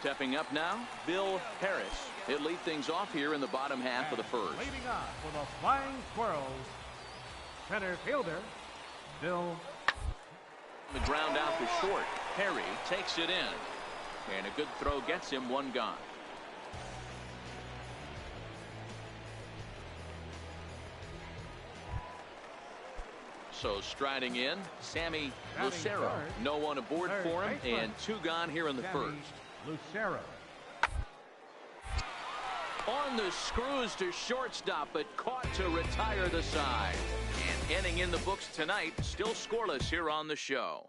Stepping up now, Bill Harris. He'll lead things off here in the bottom half of the first. Leading off for the Flying Squirrels, center fielder, Bill. The ground out to short. Perry takes it in. And a good throw gets him one gone. So striding in, Sammy Lucero. No one aboard for him, and two gone here in the first. Lucero. On the screws to shortstop, but caught to retire the side. And inning in the books tonight, still scoreless here on the show.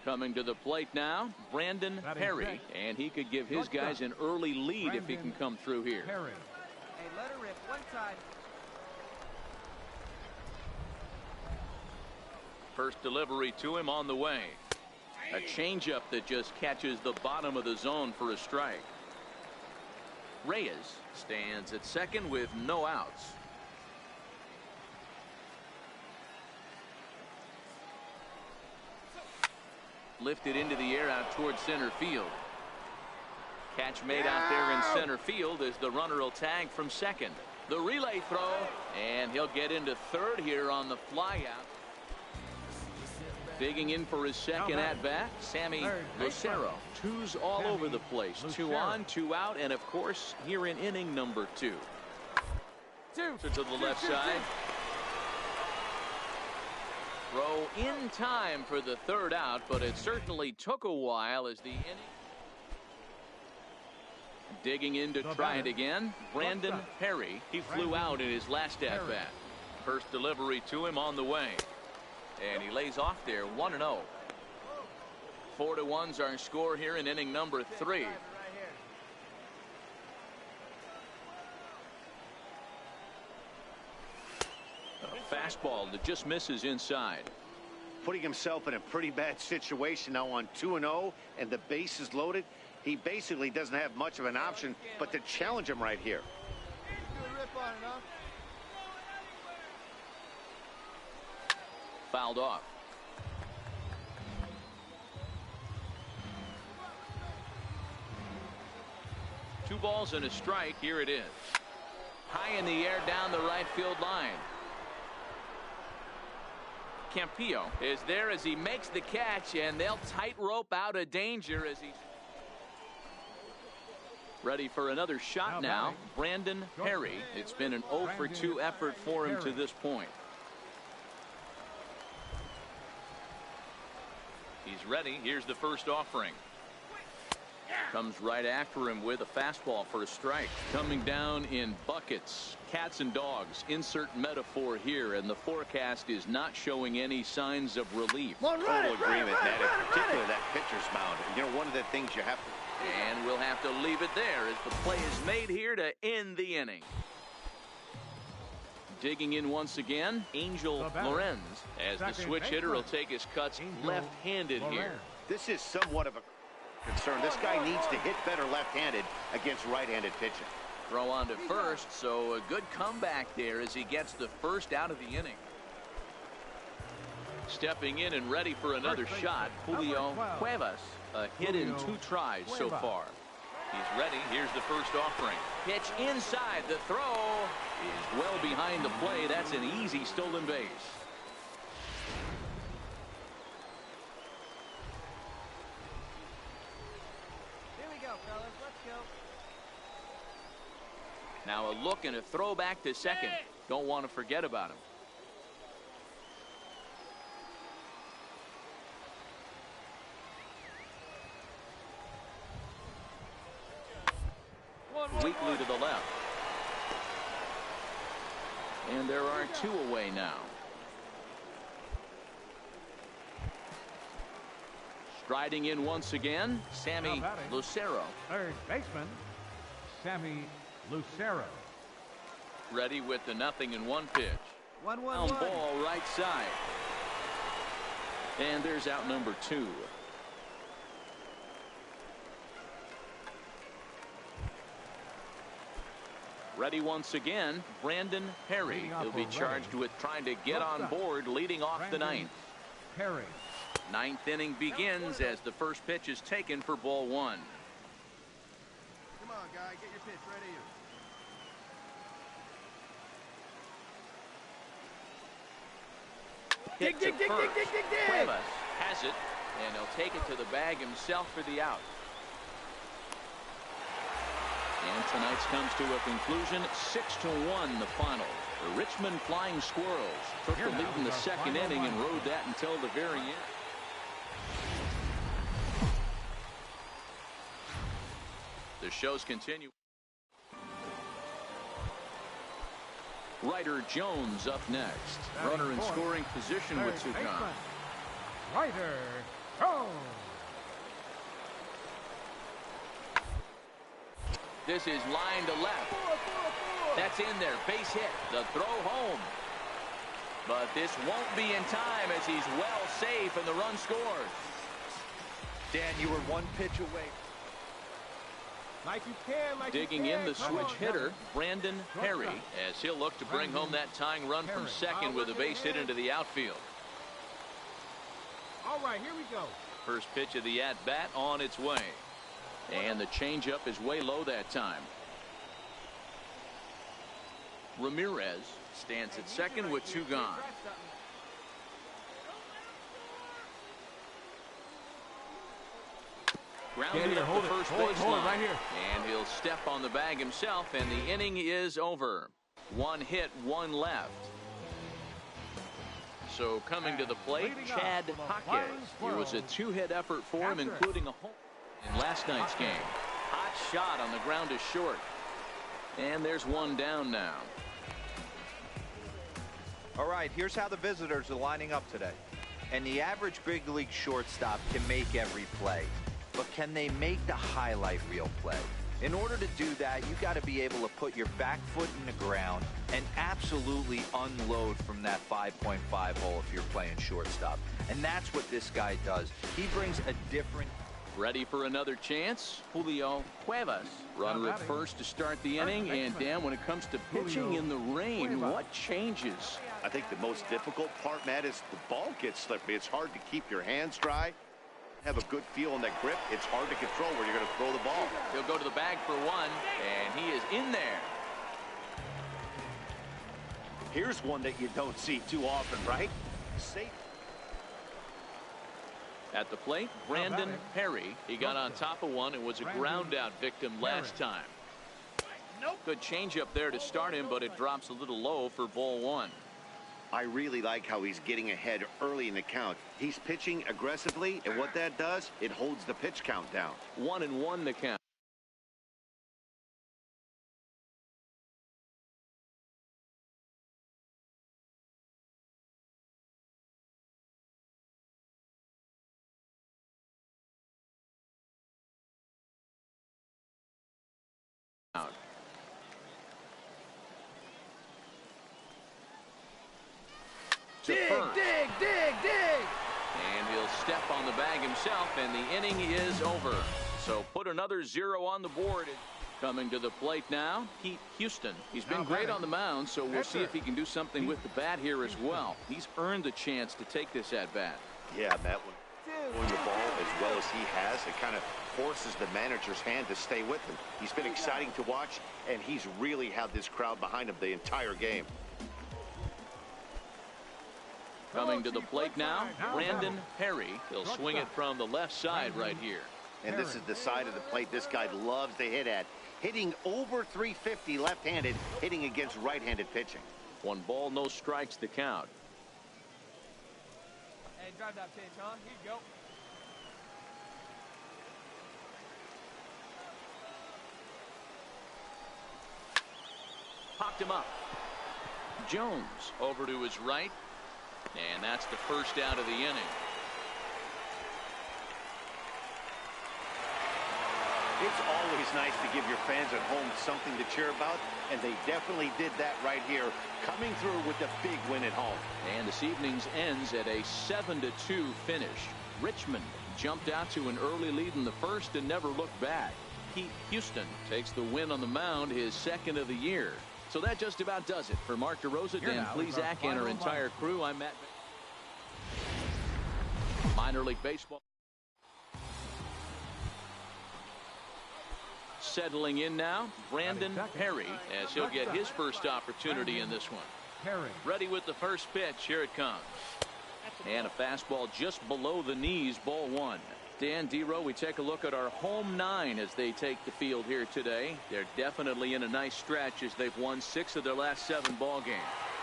Coming to the plate now, Brandon Perry, and he could give his guys an early lead if he can come through here. Hey, let her rip one time. First delivery to him on the way. A changeup that just catches the bottom of the zone for a strike. Reyes stands at second with no outs. Lifted into the air out towards center field. Catch made out there in center field as the runner will tag from second. The relay throw, and he'll get into third here on the flyout. Digging in for his second at-bat, Sammy Lucero. Twos all over the place. 2 on, 2 out, and of course, here in inning number 2. To the left side. Throw in time for the third out, but it certainly took a while as the inning. Digging in to try it again, Brandon Perry. He flew out in his last at-bat. First delivery to him on the way. And he lays off there, 1-0. 4-1's our score here in inning number 3. A fastball that just misses inside. Putting himself in a pretty bad situation now on 2-0, and the base is loaded. He basically doesn't have much of an option but to challenge him right here. Fouled off. Two balls and a strike. Here it is. High in the air down the right field line. Campillo is there as he makes the catch, and they'll tightrope out of danger as he's ready for another shot now. Brandon Perry. It's been an 0 for 2 effort for him to this point. He's ready. Here's the first offering. Comes right after him with a fastball for a strike. Coming down in buckets. Cats and dogs. Insert metaphor here, and the forecast is not showing any signs of relief. Total agreement, Ned, particularly that pitcher's mound. You know, one of the things you have to... And we'll have to leave it there as the play is made here to end the inning. Digging in once again, Angel Lorenz, as the switch hitter will take his cuts left-handed here. This is somewhat of a concern. This guy needs to hit better left-handed against right-handed pitching. Throw on to first, so a good comeback there as he gets the first out of the inning. Stepping in and ready for another shot, Julio Cuevas. A hit in 2 tries so far. He's ready. Here's the first offering. Pitch inside. The throw is well behind the play. That's an easy stolen base. Here we go, fellas. Let's go. Now a look and a throw back to second. Don't want to forget about him. Weakly to the left. And there are 2 away now. Striding in once again, Sammy Lucero. Third baseman, Sammy Lucero. Ready with the 0-1 pitch. 1-1. Ball right side. And there's out number 2. Ready once again, Brandon Perry. He'll be charged with trying to get on board leading off the 9th. Perry. Ninth inning begins as the first pitch is taken for ball one. Come on, guy, get your pitch ready. Hit to first. Cuevas has it, and he'll take it to the bag himself for the out. And tonight's comes to a conclusion, 6-1 the final. The Richmond Flying Squirrels took the lead in the second inning and rode that until the very end. The shows continue. Ryder Jones up next. Runner in scoring position with two gone. Ryder Jones. This is line to left. That's in there. Base hit. The throw home. But this won't be in time as he's well safe and the run scores. Dan, you were one pitch away. Like you can, Digging in the switch hitter, Brandon Perry, as he'll look to bring home that tying run from second with a base hit into the outfield. All right, here we go. First pitch of the at-bat on its way. And the changeup is way low that time. Ramirez stands at second with two gone. Grounded up the first baseline, right here. and he'll step on the bag himself, and the inning is over. One hit, one left. So coming to the plate, Chad Jaques. It was a two-hit effort for him, including a home in last night's game. Hot shot on the ground is short. And there's one down now. All right, here's how the visitors are lining up today. And the average big league shortstop can make every play. But can they make the highlight reel play? In order to do that, you got to be able to put your back foot in the ground and absolutely unload from that 5.5 hole if you're playing shortstop. And that's what this guy does. He brings a different... Ready for another chance? Julio Cuevas. Runner at first to start the inning. And Dan, when it comes to pitching in the rain, what changes? I think the most difficult part, Matt, is the ball gets slippery. It's hard to keep your hands dry. Have a good feel on that grip. It's hard to control where you're going to throw the ball. He'll go to the bag for one, and he is in there. Here's one that you don't see too often, right? Safe. At the plate, Brandon Perry. He got on top of one and was a ground out victim last time. Good changeup there to start him, but it drops a little low for ball one. I really like how he's getting ahead early in the count. He's pitching aggressively, and what that does, it holds the pitch count down. 1-1 the count. Out. Dig. And he'll step on the bag himself, and the inning is over. So put another 0 on the board. Coming to the plate now, Pete Houston. He's been great on the mound, so we'll see if he can do something with the bat here as well. He's earned the chance to take this at bat. Yeah, Matt, when throwing the ball as well as he has, it kind of forces the manager's hand to stay with him. He's been exciting to watch, and he's really had this crowd behind him the entire game. Coming to the plate now, Brandon Perry. He'll swing it from the left side right here. And this is the side of the plate this guy loves to hit at. Hitting over 350 left-handed, hitting against right-handed pitching. 1 ball, no strikes to count. Hey, drive that pitch, huh? Here you go. Popped him up. Jones over to his right. And that's the first out of the inning. It's always nice to give your fans at home something to cheer about, and they definitely did that right here, coming through with a big win at home. And this evening's ends at a 7-2 finish. Richmond jumped out to an early lead in the first and never looked back. Pete Houston takes the win on the mound, his second of the year. So that just about does it. For Mark DeRosa, Dan Plesac, and our entire crew, I'm Matt. Minor League Baseball. Settling in now, Brandon Perry, as he'll get his first opportunity in this one. Ready with the first pitch. Here it comes. And a fastball just below the knees, ball one. Dan Dero, we take a look at our home nine as they take the field here today. They're definitely in a nice stretch as they've won 6 of their last 7 ball games.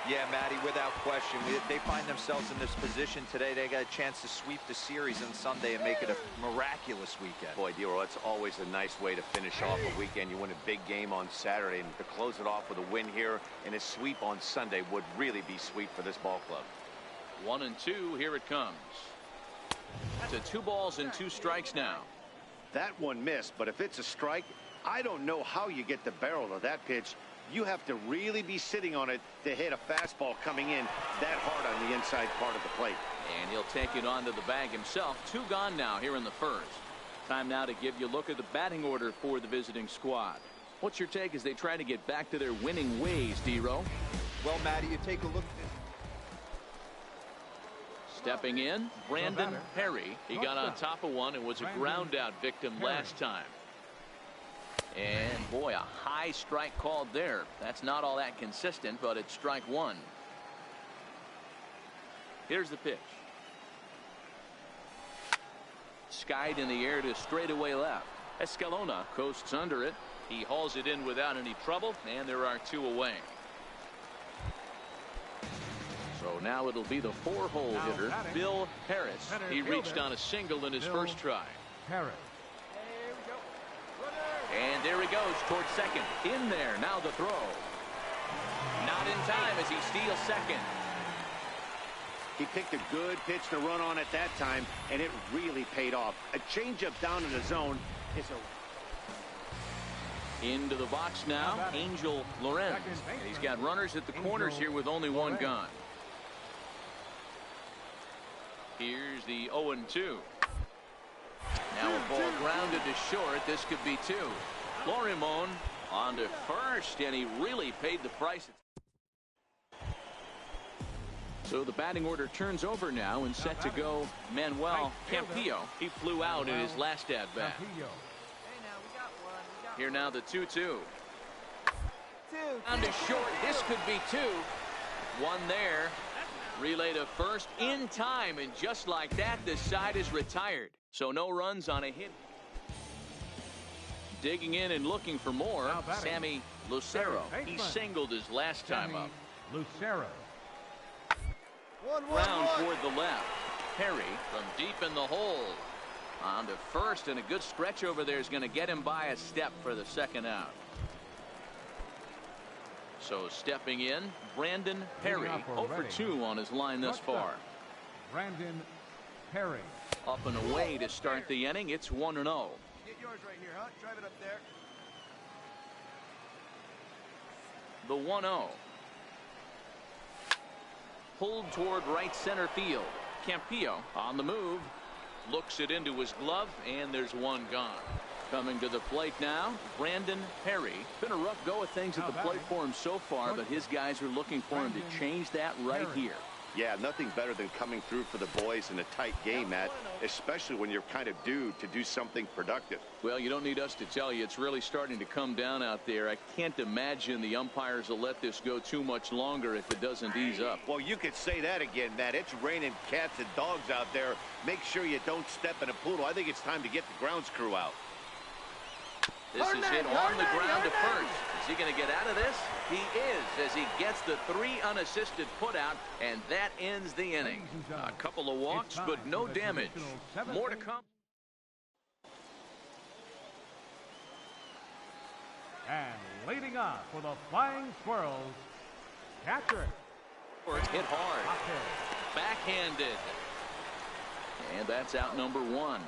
Yeah, Matty, without question. They find themselves in this position today. They got a chance to sweep the series on Sunday and make it a miraculous weekend. Boy, Dero, that's always a nice way to finish off a weekend. You win a big game on Saturday, and to close it off with a win here and a sweep on Sunday would really be sweet for this ball club. 1-2, here it comes. To 2 balls and 2 strikes now. That one missed, but if it's a strike, I don't know how you get the barrel of that pitch. You have to really be sitting on it to hit a fastball coming in that hard on the inside part of the plate. And he'll take it onto the bag himself. 2 gone now here in the first. Time now to give you a look at the batting order for the visiting squad. What's your take as they try to get back to their winning ways, Dero? Well, Matty, you take a look at this. Stepping in, Brandon Perry. He got on top of one and was a ground out victim last time. And boy, a high strike called there. That's not all that consistent, but it's strike 1. Here's the pitch. Skied in the air to straightaway left. Escalona coasts under it. He hauls it in without any trouble, and there are 2 away. So now it'll be the 4-hole hitter, Bill Harris. He reached on a single in his first try. And there he goes towards second. In there, now the throw. Not in time as he steals second. He picked a good pitch to run on at that time, and it really paid off. A changeup down in the zone is a... Into the box now, Angel Lorenz. He's got runners at the corners here with only 1 gone. Here's the 0-2. Now a ball grounded to short. This could be 2. Florimon on to first, and he really paid the price. So the batting order turns over now and set to go Manuel Campillo. He flew out in his last at bat. Here now the 2-2. On to short. This could be 2. 1 there. Relay to first in time, and just like that, the side is retired. So no runs on a hit. Digging in and looking for more, Sammy Lucero. He singled his last time up. Lucero. Round toward the left. Perry from deep in the hole. On to first, and a good stretch over there is going to get him by a step for the second out. So stepping in, Brandon Perry, 0-for-2 on his line thus far. Brandon Perry. Up and away to start the inning. It's 1-0. Get yours right here, huh? Drive it up there. The 1-0. Pulled toward right center field. Campillo on the move. Looks it into his glove, and there's 1 gone. Coming to the plate now, Brandon Perry. Been a rough go of things at the plate for him so far, but his guys are looking for him to change that right here. Yeah, nothing better than coming through for the boys in a tight game, Matt, especially when you're kind of due to do something productive. Well, you don't need us to tell you. It's really starting to come down out there. I can't imagine the umpires will let this go too much longer if it doesn't ease up. Well, you could say that again, Matt. It's raining cats and dogs out there. Make sure you don't step in a poodle. I think it's time to get the grounds crew out. This is hit on the ground to first. Is he going to get out of this? He is, as he gets the 3 unassisted putout, and that ends the inning. A couple of walks, but no damage. More to come. And leading off for the Flying Squirrels, catcher. Hit hard. Backhanded. And that's out number 1.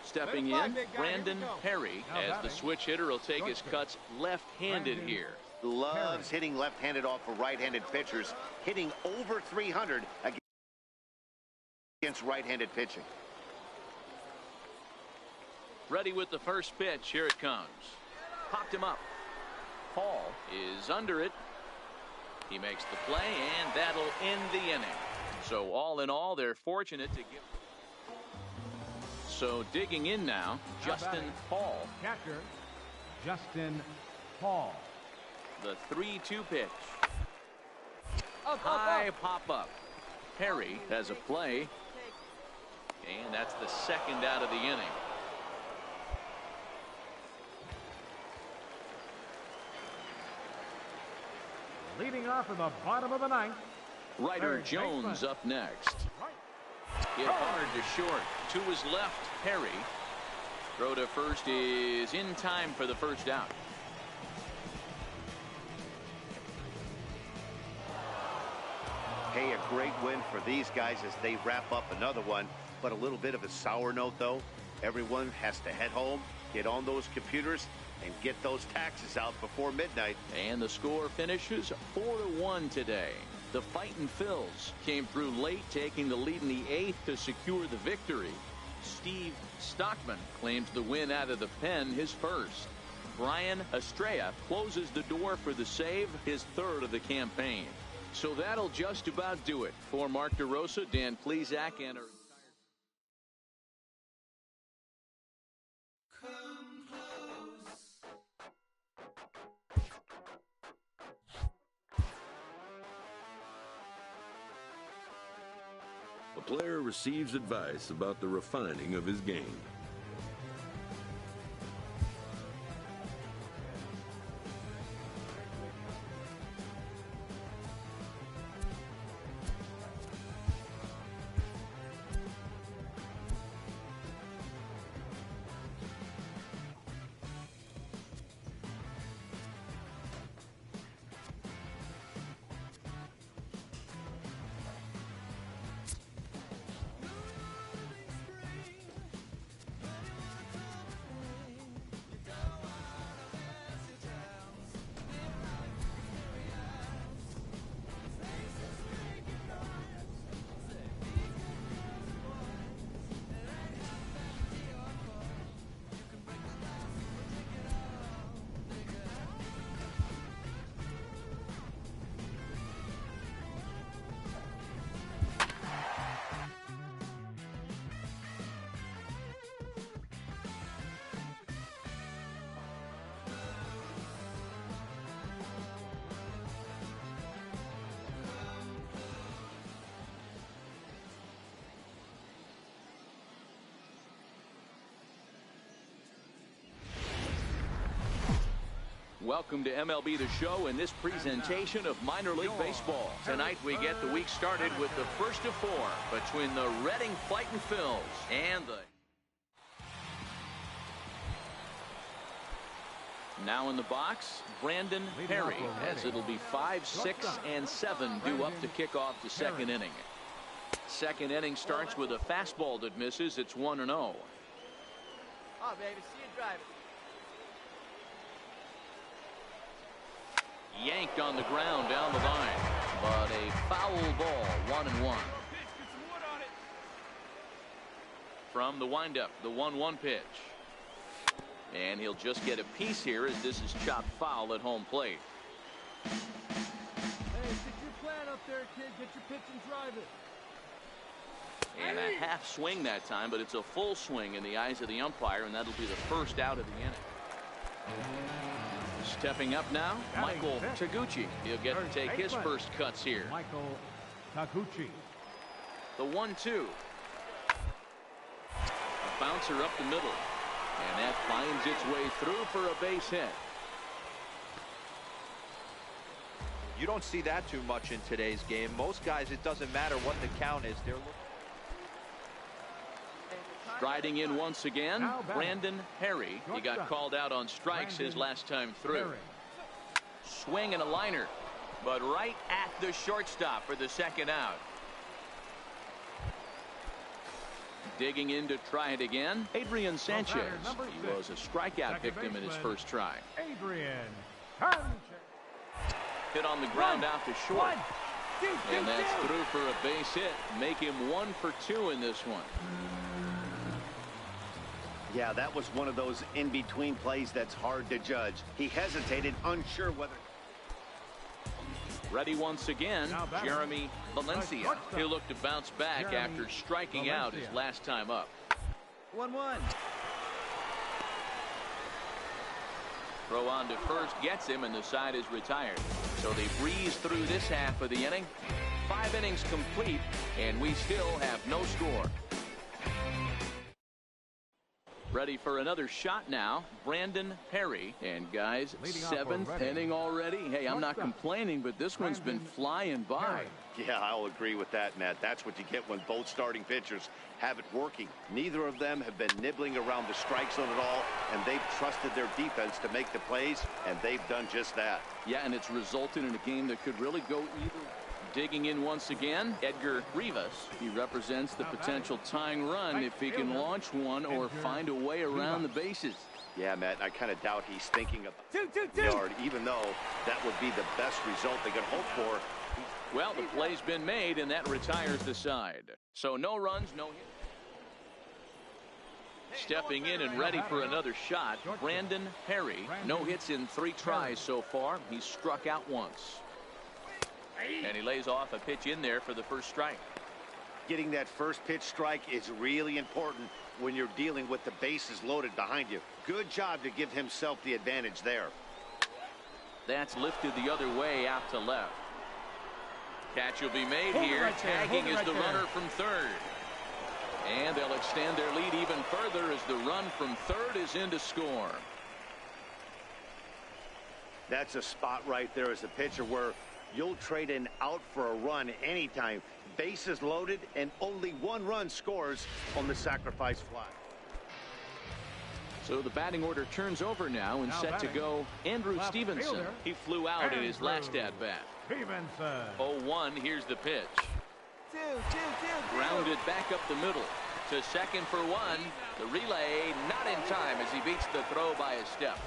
Stepping in, Brandon Perry, as the switch hitter will take his cuts left-handed here. Loves hitting left-handed off of right-handed pitchers, hitting over 300 against right-handed pitching. Ready with the first pitch. Here it comes. Popped him up. Paul is under it. He makes the play, and that'll end the inning. So all in all, they're fortunate to give. So digging in now, Justin Paul. Catcher, Justin Paul. The 3-2 pitch. High pop-up. Perry has a play. And that's the second out of the inning. Leading off in the bottom of the ninth. Ryder Jones up next. Hit hard to short. To his left, Perry. Throw to first is in time for the first out. Hey, a great win for these guys as they wrap up another one. But a little bit of a sour note, though. Everyone has to head home, get on those computers, and get those taxes out before midnight. And the score finishes 4-1 today. The Fightin' Phils came through late, taking the lead in the 8th to secure the victory. Steve Stockman claims the win out of the pen, his first. Brian Estrella closes the door for the save, his third of the campaign. So that'll just about do it. For Mark DeRosa, Dan Plesac, and our A player receives advice about the refining of his game. welcome to MLB The Show and this presentation of minor league baseball. Tonight we get the week started with the first of 4 between the Reading Fightin' Phils and the... Now in the box, Brandon Perry, as it'll be 5, 6, and 7 due up to kick off the second inning. Second inning starts with a fastball that misses. It's 1-0. Oh, baby, see you drive it. Yanked on the ground down the line, but a foul ball, 1-1. From the windup, the 1-1 pitch. And he'll just get a piece here as this is chopped foul at home plate. Hey, stick your plan up there, kid. Get your pitch and drive it. And a half swing that time, but it's a full swing in the eyes of the umpire, and that'll be the first out of the inning. Stepping up now, Michael Taguchi. He'll get to take his first cuts here. Michael Taguchi. The 1-2. A bouncer up the middle. And that finds its way through for a base hit. You don't see that too much in today's game. Most guys, it doesn't matter what the count is. They're looking. Striding in once again, Brandon Perry. He got called out on strikes his last time through. Swing and a liner, but right at the shortstop for the second out. Digging in to try it again, Adrian Sanchez. He was a strikeout victim in his first try. Adrian Sanchez. Hit on the ground out to short. And that's through for a base hit. Make him 1 for 2 in this one. Yeah, that was one of those in-between plays that's hard to judge. He hesitated, unsure whether... Ready once again, Jeremy Valencia. He'll look to bounce back after striking out his last time up. 1-1. Throw on to first gets him, and the side is retired. So they breeze through this half of the inning. 5 innings complete, and we still have no score. Ready for another shot now, Brandon Perry. And guys, 7th inning already. Hey, I'm not complaining, but this one's been flying by. Yeah, I'll agree with that, Matt. That's what you get when both starting pitchers have it working. Neither of them have been nibbling around the strike zone at all, and they've trusted their defense to make the plays, and they've done just that. Yeah, and it's resulted in a game that could really go either. Digging in once again, Edgar Rivas. He represents the potential tying run if he can launch one or find a way around the bases. Yeah, Matt, I kind of doubt he's thinking of yard, even though that would be the best result they could hope for. Well, the play's been made, and that retires the side. So no runs, no hits. Stepping in and ready for another shot, Brandon Perry. No hits in 3 tries so far. He's struck out once. And he lays off a pitch in there for the first strike. Getting that first pitch strike is really important when you're dealing with the bases loaded behind you. Good job to give himself the advantage there. That's lifted the other way out to left. Catch will be made here. Tagging is the runner from third. And they'll extend their lead even further as the run from third is in to score. That's a spot right there as a pitcher where you'll trade an out for a run anytime. Bases loaded, and only 1 run scores on the sacrifice fly. So the batting order turns over now and set to go Andrew Stevenson. He flew out in his last at-bat. 0-1, here's the pitch. Grounded back up the middle. To second for 1. The relay not in time as he beats the throw by a step.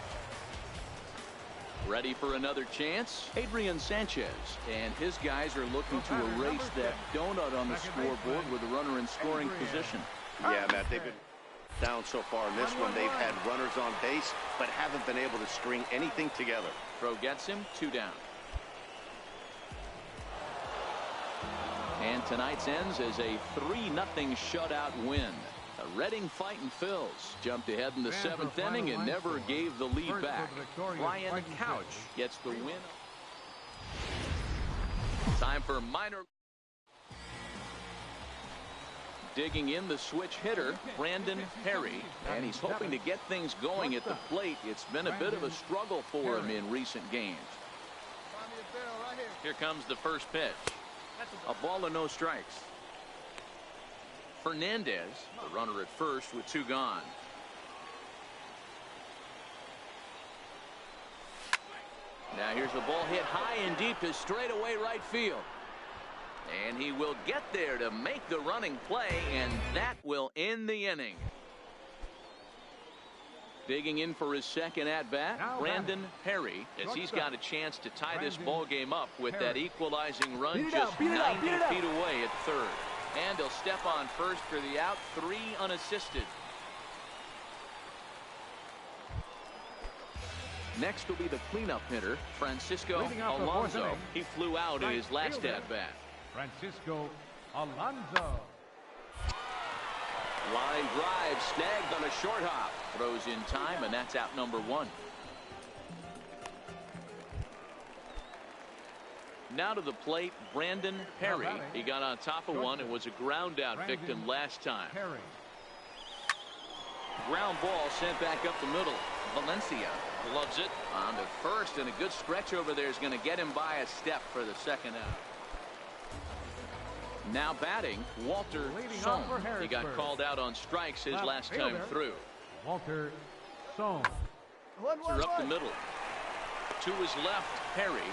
Ready for another chance, Adrian Sanchez, and his guys are looking to erase that donut on the scoreboard with a runner in scoring position. Yeah, Matt, they've been down so far in this one. They've had runners on base, but haven't been able to string anything together. Throw gets him, 2 down. And tonight's ends as a 3-0 shutout win. A Reading fighting Phils jumped ahead in the 7th inning and never gave the lead back. Ryan Couch gets the win. Time for minor. Digging in the switch hitter, Brandon Perry, and he's hoping to get things going at the plate. It's been a bit of a struggle for him in recent games. Here comes the first pitch. A ball and no strikes. Fernandez, the runner at first with 2 gone. Now here's the ball hit high and deep to straightaway right field. And he will get there to make the running play, and that will end the inning. Digging in for his second at-bat, Brandon Perry, as he's got a chance to tie this ball game up with that equalizing run just 90 feet away at third. And he'll step on first for the out, 3 unassisted. Next will be the cleanup hitter, Francisco Alonso. He flew out in his last at-bat. Francisco Alonso. Line drive snagged on a short hop. Throws in time, and that's out number 1. Now to the plate, Brandon Perry. He got on top of one. It was a ground out victim last time. Ground ball sent back up the middle. Valencia gloves it on to first, and a good stretch over there is going to get him by a step for the second out. Now batting, Walter Song. He got called out on strikes his last time through. Walter Song. Up the middle. To his left, Perry.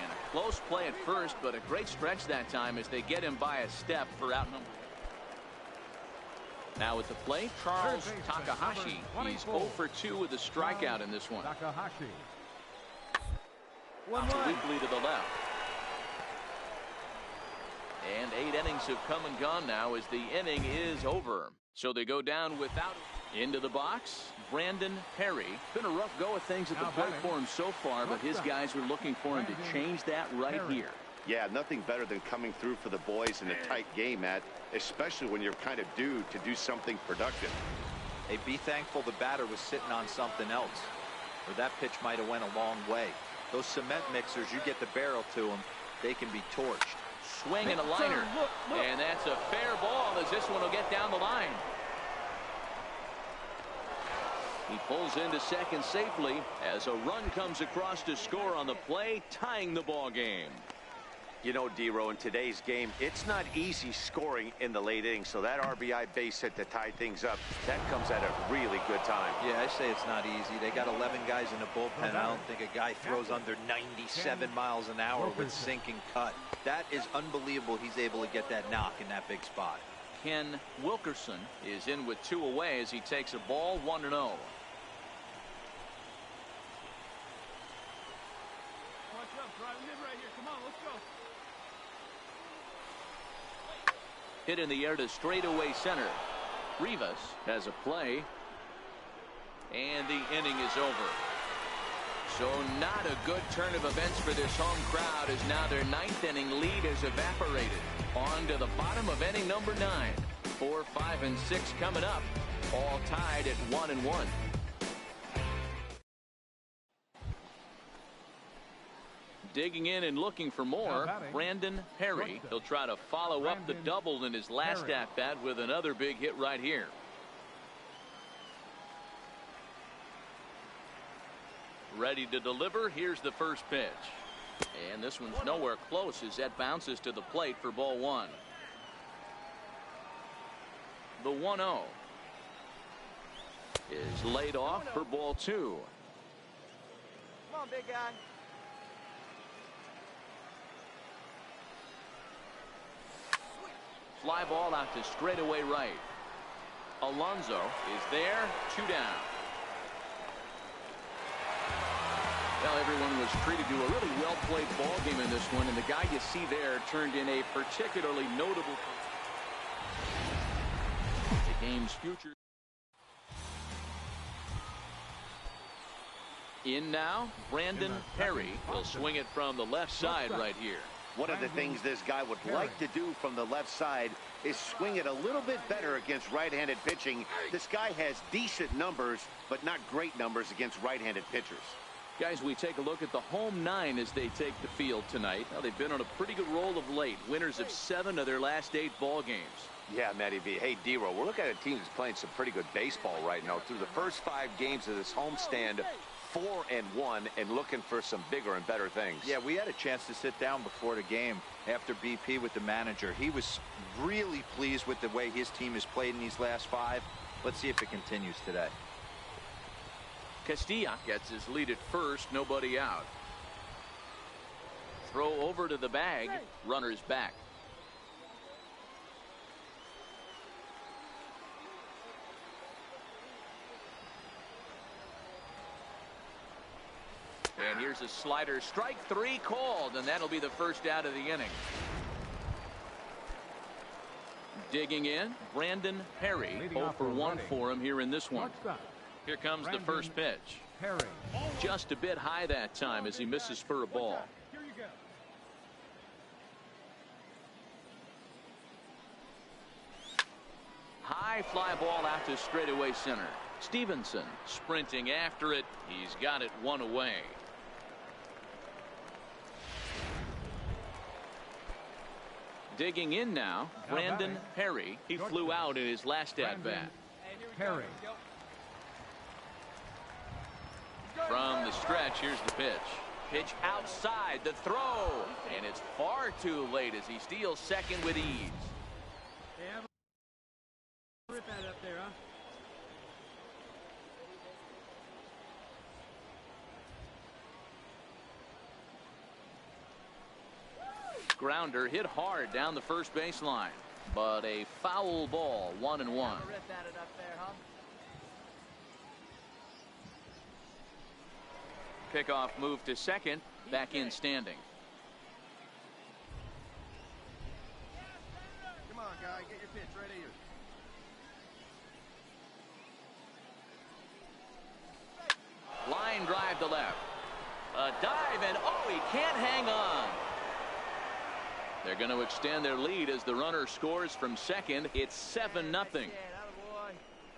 And a close play at first, but a great stretch that time as they get him by a step for out number 1. Now at the plate, Charles Takahashi. He's 0 for 2 with a strikeout in this one. Takahashi. Weakly to the left. And 8 innings have come and gone now as the inning is over. So they go down without Into the box, Brandon Perry. Been a rough go of things at the plate for him so far, but his guys are looking for him to change that right here. Yeah, nothing better than coming through for the boys in a tight game, Matt, especially when you're kind of due to do something productive. Hey, be thankful the batter was sitting on something else, or that pitch might have went a long way. Those cement mixers, you get the barrel to them, they can be torched. Swing and a liner, and that's a fair ball as this one will get down the line. He pulls into second safely as a run comes across to score on the play, tying the ball game. You know, D-Row, in today's game, it's not easy scoring in the late innings, so that RBI base hit to tie things up, that comes at a really good time. Yeah, I say it's not easy. They got 11 guys in the bullpen. I don't think a guy throws under 97 miles an hour with sinking cut. That is unbelievable. He's able to get that knock in that big spot. Ken Wilkerson is in with 2 away as he takes a ball 1-0. Hit in the air to straightaway center. Rivas has a play, and the inning is over. So not a good turn of events for this home crowd, as now their 9th inning lead has evaporated. On to the bottom of inning number 9. 4, 5, and 6 coming up, all tied at 1-1. Digging in and looking for more, Brandon Perry. He'll try to follow up the double in his last at-bat with another big hit right here. Ready to deliver. Here's the first pitch. And this one's nowhere close as that bounces to the plate for ball 1. The 1-0 is laid off for ball 2. Come on, big guy. Fly ball out to straightaway right. Alonso is there, 2 down. Well, everyone was treated to a really well-played ball game in this one, and the guy you see there turned in a particularly notable. The game's future. In now, Brandon Perry will swing it from the left side right here. One of the things this guy would like to do from the left side is swing it a little bit better against right-handed pitching. This guy has decent numbers, but not great numbers against right-handed pitchers. Guys, we take a look at the home 9 as they take the field tonight. Now, they've been on a pretty good roll of late. Winners of 7 of their last 8 ball games. Yeah, Matty V. Hey, D-Row, we're looking at a team that's playing some pretty good baseball right now. Through the first 5 games of this homestand, 4-1, and looking for some bigger and better things. Yeah, we had a chance to sit down before the game after BP with the manager. He was really pleased with the way his team has played in these last 5. Let's see if it continues today. Castilla gets his lead at first, nobody out. Throw over to the bag, runners back. And here's a slider, strike 3 called, and that'll be the first out of the inning. Digging in, Brandon Perry. 0 for 1 for him here in this one. Here comes the first pitch. Just a bit high that time as he misses for a ball. High fly ball out to straightaway center. Stevenson sprinting after it. He's got it 1 away. Digging in now, Brandon Perry. He flew out in his last at-bat. Perry. From the stretch, here's the pitch. Pitch outside, the throw, and it's far too late as he steals second with ease. Rip that up there, huh? Grounder hit hard down the first baseline, but a foul ball, 1-1. Rip that up there, huh? Pickoff move to second, back in standing. Come on, guy, get your pitch right here. A dive, and oh, he can't hang on. They're going to extend their lead as the runner scores from second. It's 7-0.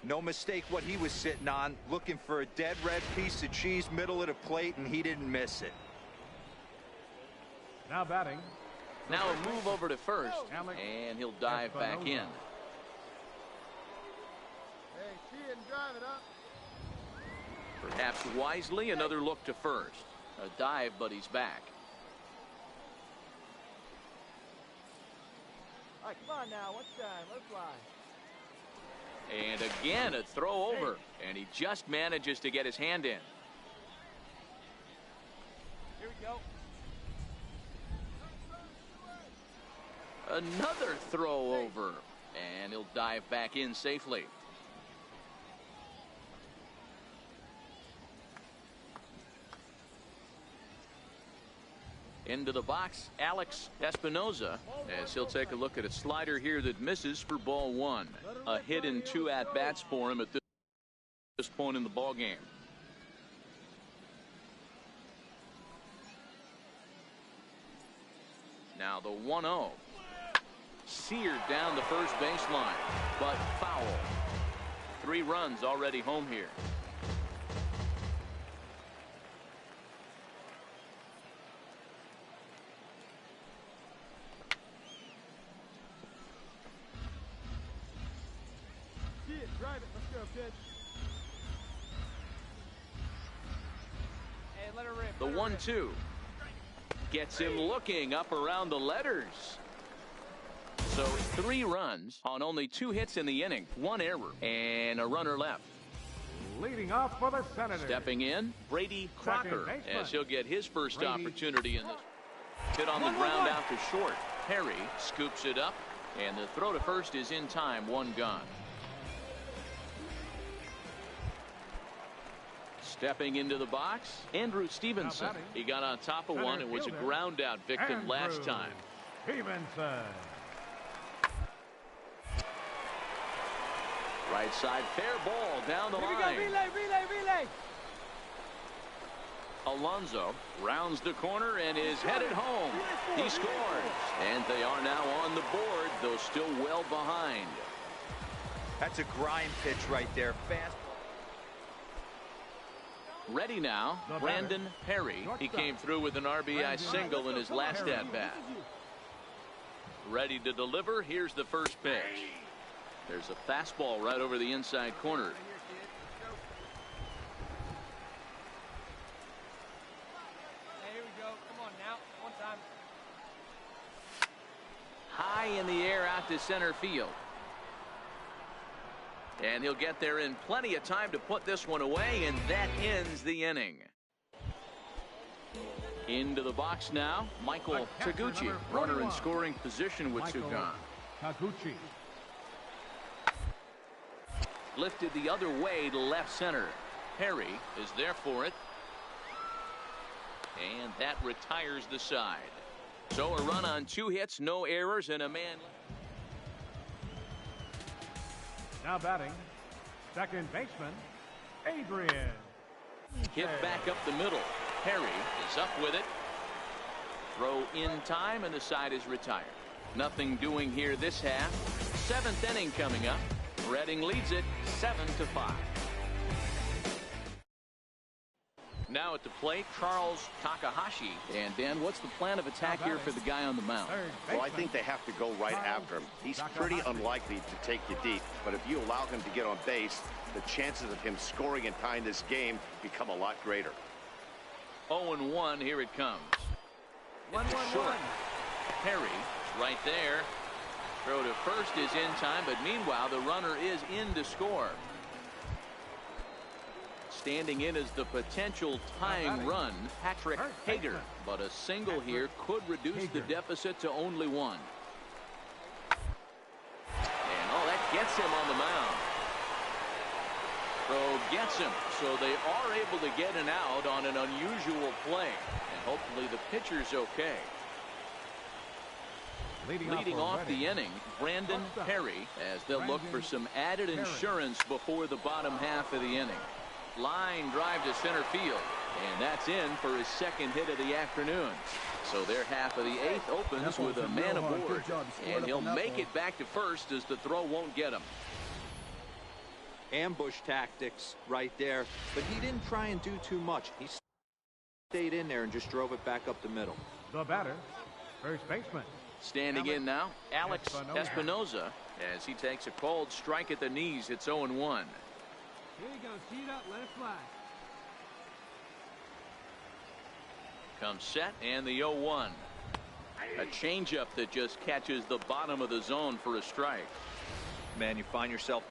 No mistake what he was sitting on, looking for a dead red piece of cheese middle of the plate, and he didn't miss it. Now batting. Now a move over to first, and he'll dive back in. Hey, see it and drive it up. Perhaps wisely, another look to first. A dive, but he's back. All right, come on now. What's time? Let's fly. And again, a throw over, and he just manages to get his hand in. Here we go. Another throw over, and he'll dive back in safely. Into the box, Alex Espinoza, as he'll take a look at a slider here that misses for ball one. A hit and 2 at-bats for him at this point in the ball game. Now the 1-0. Seared down the first baseline, but foul. 3 runs already home here. Drive it. Let's go, kid. Hey, let her rip. The 1-2 gets him looking up around the letters. So 3 runs on only 2 hits in the inning, 1 error, and a runner left. Leading off for the Senators. Stepping in, Brady Crocker, as he'll get his first opportunity in this. Hit on the ground out to short. Perry scoops it up, and the throw to first is in time, 1 gone. Stepping into the box, Andrew Stevenson. He got on top of one and was a ground out victim last time. Stevenson. Right side, fair ball down the line. Relay. Alonso rounds the corner and is headed home. He scores, and they are now on the board, though still well behind. That's a grind pitch right there. Fast. Ready now, Brandon Perry. He came through with an RBI single in his last at-bat. Ready to deliver. Here's the first pitch. There's a fastball right over the inside corner. Hey, here we go. Come on now. One time. High in the air out to center field. And he'll get there in plenty of time to put this one away, and that ends the inning. Into the box now, Michael Taguchi, runner in scoring position with 2 gone. Taguchi. Lifted the other way to left center. Perry is there for it. And that retires the side. So a run on 2 hits, no errors, and a man. Now batting, second baseman, Adrian. Hit back up the middle. Perry is up with it. Throw in time, and the side is retired. Nothing doing here this half. 7th inning coming up. Reading leads it 7-5. Now at the plate, Charles Takahashi. And Dan, what's the plan of attack here for the guy on the mound? Well, I think they have to go right after him. He's pretty unlikely to take you deep, but if you allow him to get on base, the chances of him scoring and tying this game become a lot greater. 0-1, here it comes. 1-1-1. Perry is right there. Throw to first is in time, but meanwhile the runner is in to score. Standing in as the potential tying run, Patrick Hager, but a single here could reduce the deficit to only 1. And oh, that gets him on the mound. Throw gets him, so they are able to get an out on an unusual play, and hopefully the pitcher's okay. Leading off the inning, Brandon Perry, as they'll look for some added insurance before the bottom half of the inning. Line drive to center field. And that's in for his second hit of the afternoon. So their half of the eighth opens with a man aboard. And he'll make it back to first as the throw won't get him. Ambush tactics right there, but he didn't try and do too much. He stayed in there and just drove it back up the middle. The batter, first baseman. Standing in now, Alex Espinoza, as he takes a cold strike at the knees. It's 0-1. Here you go. Tee it up. Let it fly. Comes set and the 0-1. A changeup that just catches the bottom of the zone for a strike. Man, you find yourself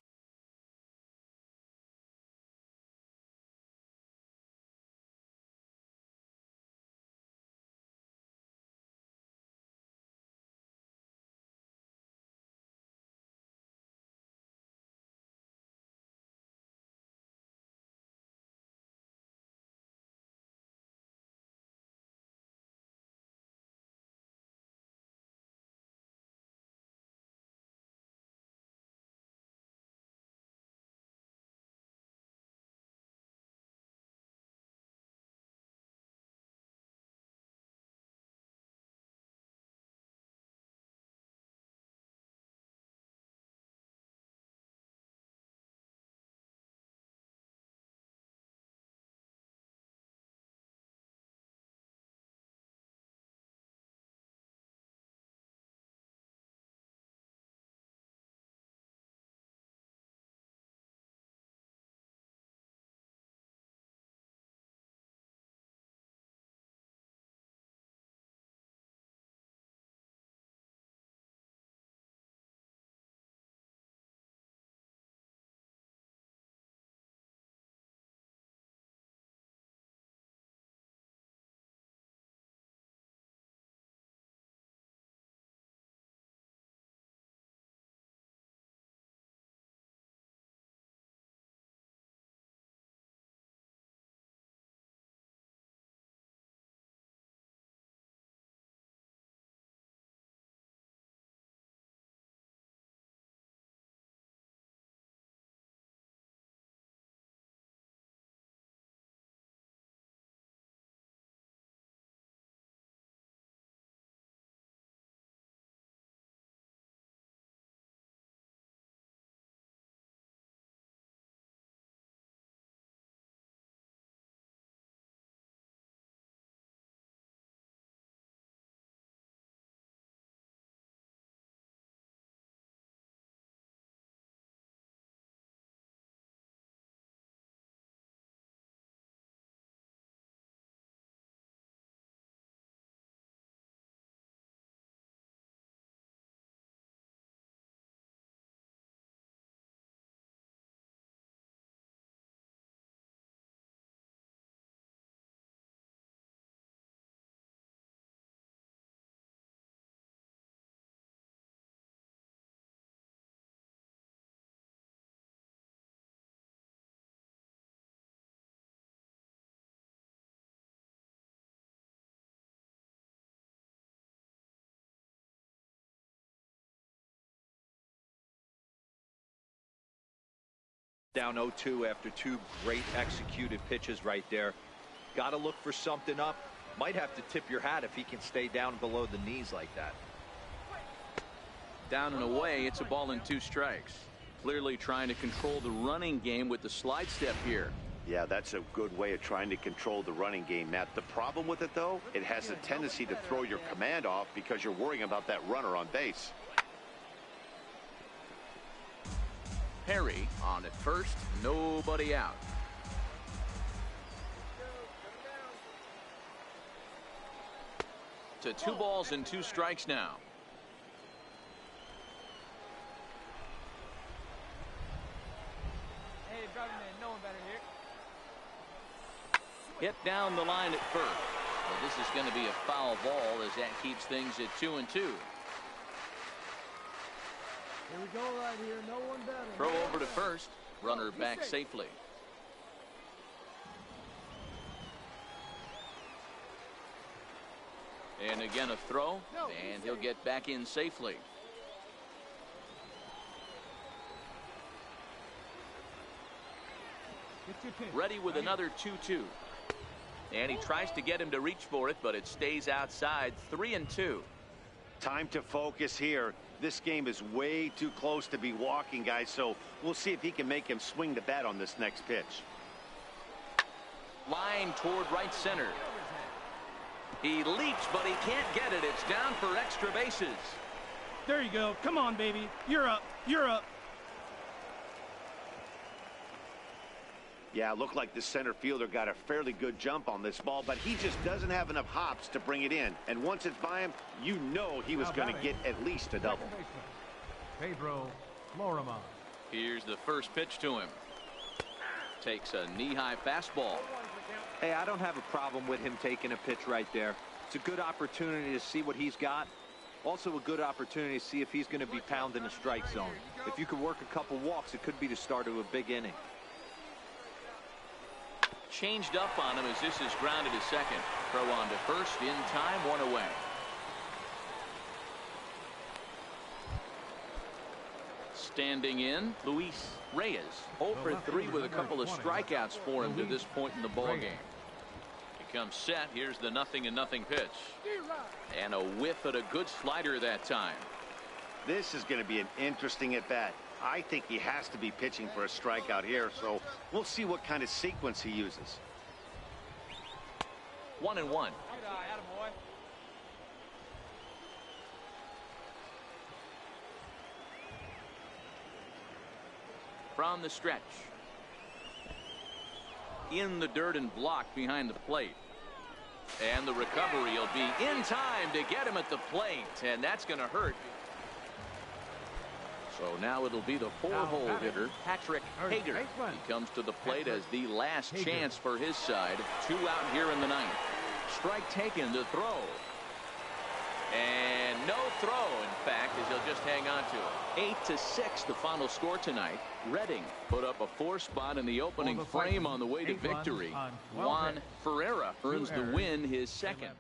down 0-2 after two great executed pitches right there. Got to look for something up. Might have to tip your hat if he can stay down below the knees like that. Down and away, it's a ball and 2 strikes. Clearly trying to control the running game with the slide step here. Yeah, that's a good way of trying to control the running game, Matt. The problem with it, though, it has a tendency to throw your command off because you're worrying about that runner on base. Perry on at first, nobody out. To 2 balls and 2 strikes now. Hey, driving man, no one better here. Hit down the line at first. Well, this is going to be a foul ball as that keeps things at 2-2. Here we go right here. No one better. Throw over to first. Runner back safely. And again a throw. And he'll get back in safely. Get your pitch. Ready with another 2-2. And he tries to get him to reach for it, but it stays outside. 3-2. Time to focus here. This game is way too close to be walking, guys, so we'll see if he can make him swing the bat on this next pitch. Line toward right center. He leaps, but he can't get it. It's down for extra bases. There you go. Come on, baby. You're up. You're up. Yeah, it looked like the center fielder got a fairly good jump on this ball, but he just doesn't have enough hops to bring it in. And once it's by him, you know he was going to get at least a double. Pedro Lorima. Here's the first pitch to him. Takes a knee-high fastball. Hey, I don't have a problem with him taking a pitch right there. It's a good opportunity to see what he's got. Also a good opportunity to see if he's going to be pounding the strike zone. If you could work a couple walks, it could be the start of a big inning. Changed up on him as this is grounded to second. Throw on to first in time, 1 away. Standing in, Luis Reyes. 0 for 3 with a couple of strikeouts for him to this point in the ball game. He comes set. Here's the 0-0 pitch. And a whiff at a good slider that time. This is going to be an interesting at-bat. I think he has to be pitching for a strikeout here, so we'll see what kind of sequence he uses. 1-1. From the stretch. In the dirt and blocked behind the plate. And the recovery will be in time to get him at the plate, and that's going to hurt. So now it'll be the 4-hole hitter, Patrick Hager. He comes to the plate as the last chance for his side. 2 out here in the 9th. Strike taken to throw. And no throw, in fact, as he'll just hang on to it. 8-6, the final score tonight. Redding put up a 4 spot in the opening frame on the way to victory. Juan Ferreira earns the win, his second.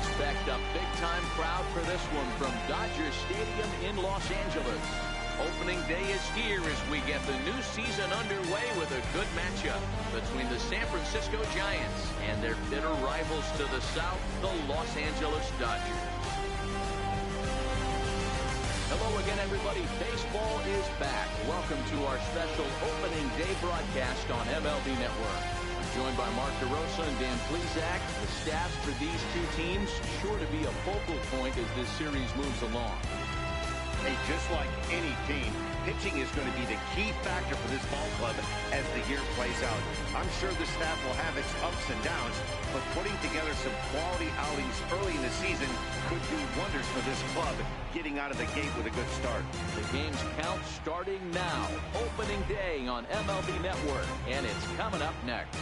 Expect a big-time crowd for this one from Dodger Stadium in Los Angeles. Opening day is here as we get the new season underway with a good matchup between the San Francisco Giants and their bitter rivals to the south, the Los Angeles Dodgers. Hello again, everybody. Baseball is back. Welcome to our special opening day broadcast on MLB Network. Joined by Mark DeRosa and Dan Plesac. The staffs for these two teams sure to be a focal point as this series moves along. Hey, just like any team, pitching is going to be the key factor for this ball club as the year plays out. I'm sure the staff will have its ups and downs, but putting together some quality outings early in the season could do wonders for this club getting out of the gate with a good start. The game's count starting now. Opening day on MLB Network, and it's coming up next.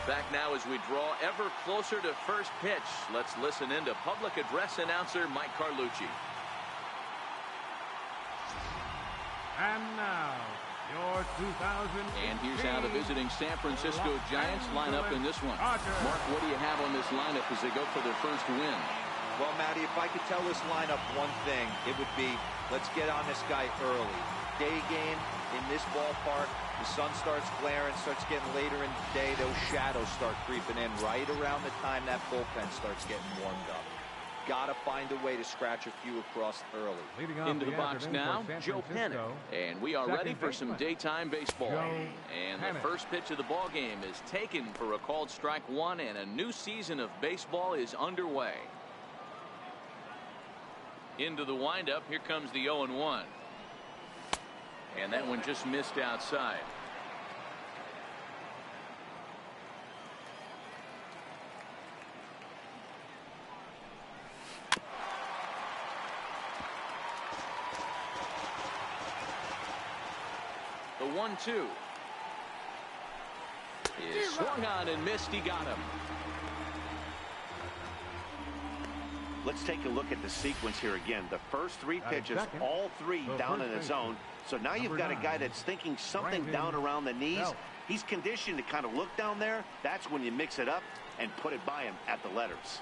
Back now as we draw ever closer to first pitch. Let's listen in to public address announcer Mike Carlucci. And now, your 2000. And here's how the visiting San Francisco Giants line up in this one. Mark, what do you have on this lineup as they go for their first win? Well, Matty, if I could tell this lineup one thing, it would be, let's get on this guy early. Day game in this ballpark, the sun starts glaring, starts getting later in the day, those shadows start creeping in right around the time that bullpen starts getting warmed up. Got to find a way to scratch a few across early. Into the box now, Joe Panic. And we are ready for some daytime baseball. And the first pitch of the ball game is taken for a called strike one, and a new season of baseball is underway. Into the windup, here comes the 0-1. And that one just missed outside. The 1-2 is swung on and missed. He got him. Let's take a look at the sequence here again. The first three pitches, all three down in the zone. So now you've got a guy that's thinking something down around the knees. He's conditioned to kind of look down there. That's when you mix it up and put it by him at the letters.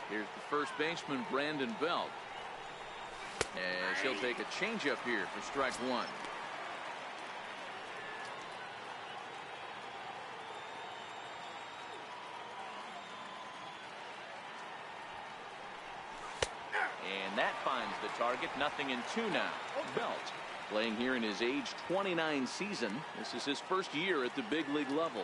Here's the first baseman, Brandon Belt. As he'll take a changeup here for strike one. And that finds the target. 0-2 now. Belt playing here in his age 29 season. This is his first year at the big league level.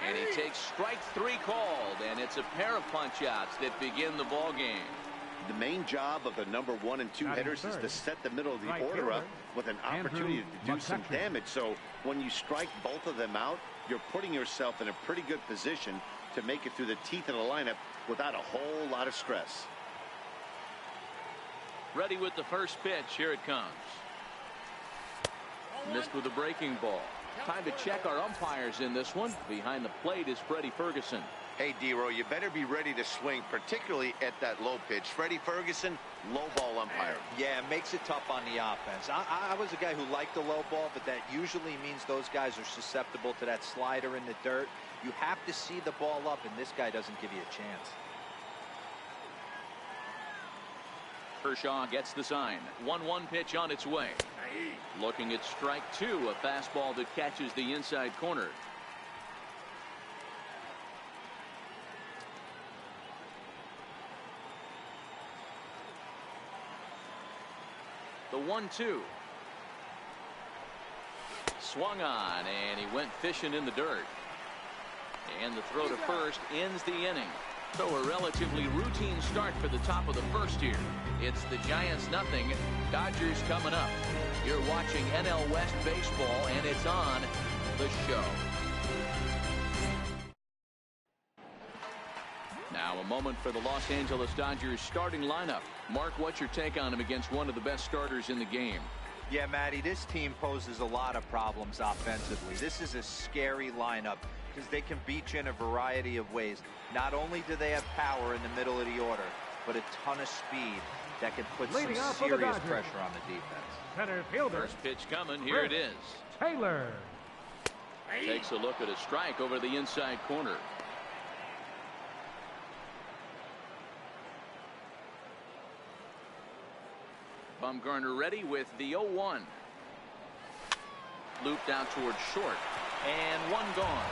And he takes strike three called, and it's a pair of punch-outs that begin the ball game. The main job of the number 1 and 2 hitters is to set the middle of the order up with an opportunity to do some damage. So when you strike both of them out, you're putting yourself in a pretty good position to make it through the teeth of the lineup without a whole lot of stress. Ready with the first pitch. Here it comes. Missed with a breaking ball. Time to check our umpires in this one. Behind the plate is Freddie Ferguson. Hey, D-Row, you better be ready to swing, particularly at that low pitch. Freddie Ferguson, low ball umpire. Yeah, it makes it tough on the offense. I was a guy who liked the low ball, but that usually means those guys are susceptible to that slider in the dirt. You have to see the ball up, and this guy doesn't give you a chance. Kershaw gets the sign. 1-1 pitch on its way. Looking at strike two, a fastball that catches the inside corner. The 1-2. Swung on, and he went fishing in the dirt. And the throw to first ends the inning. So a relatively routine start for the top of the first here. It's the Giants 0, Dodgers coming up. You're watching NL West baseball, and it's on the show. Now a moment for the Los Angeles Dodgers starting lineup. Mark, what's your take on him against one of the best starters in the game? Yeah, Matty, this team poses a lot of problems offensively. This is a scary lineup because they can beat you in a variety of ways. Not only do they have power in the middle of the order, but a ton of speed that can put some serious pressure on the defense. Center fielder. First pitch coming. Here it is. Taylor takes a look at a strike over the inside corner. Bumgarner ready with the 0-1. Looped out towards short, and one gone.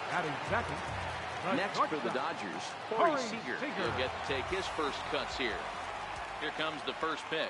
Batting second. Next for the Dodgers, Corey Seager. He'll get to take his first cuts here. Here comes the first pitch.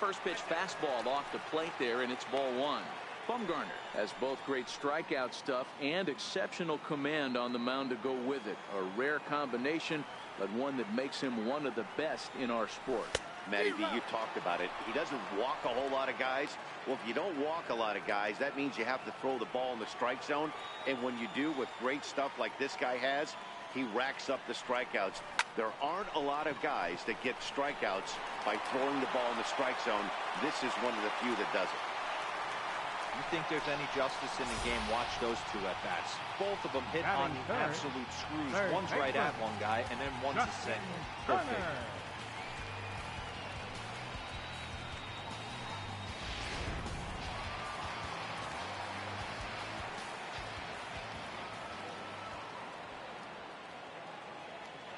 First pitch fastball off the plate there, and it's ball one. Bumgarner has both great strikeout stuff and exceptional command on the mound to go with it. A rare combination, but one that makes him one of the best in our sport. Matty D, you talked about it. He doesn't walk a whole lot of guys. Well, if you don't walk a lot of guys, that means you have to throw the ball in the strike zone. And when you do with great stuff like this guy has, he racks up the strikeouts. There aren't a lot of guys that get strikeouts by throwing the ball in the strike zone. This is one of the few that does it. You think there's any justice in the game? Watch those two at-bats. Both of them hit on the absolute screws. One's right at one guy, and then one's a single. Perfect.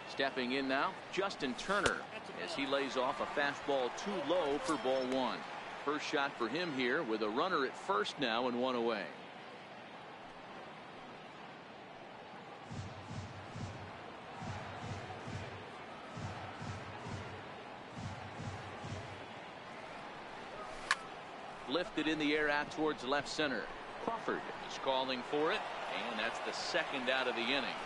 Stepping in now, Justin Turner, as he lays off a fastball too low for ball one. First shot for him here with a runner at first now and one away. Lifted in the air out towards left center. Crawford is calling for it, and that's the second out of the inning.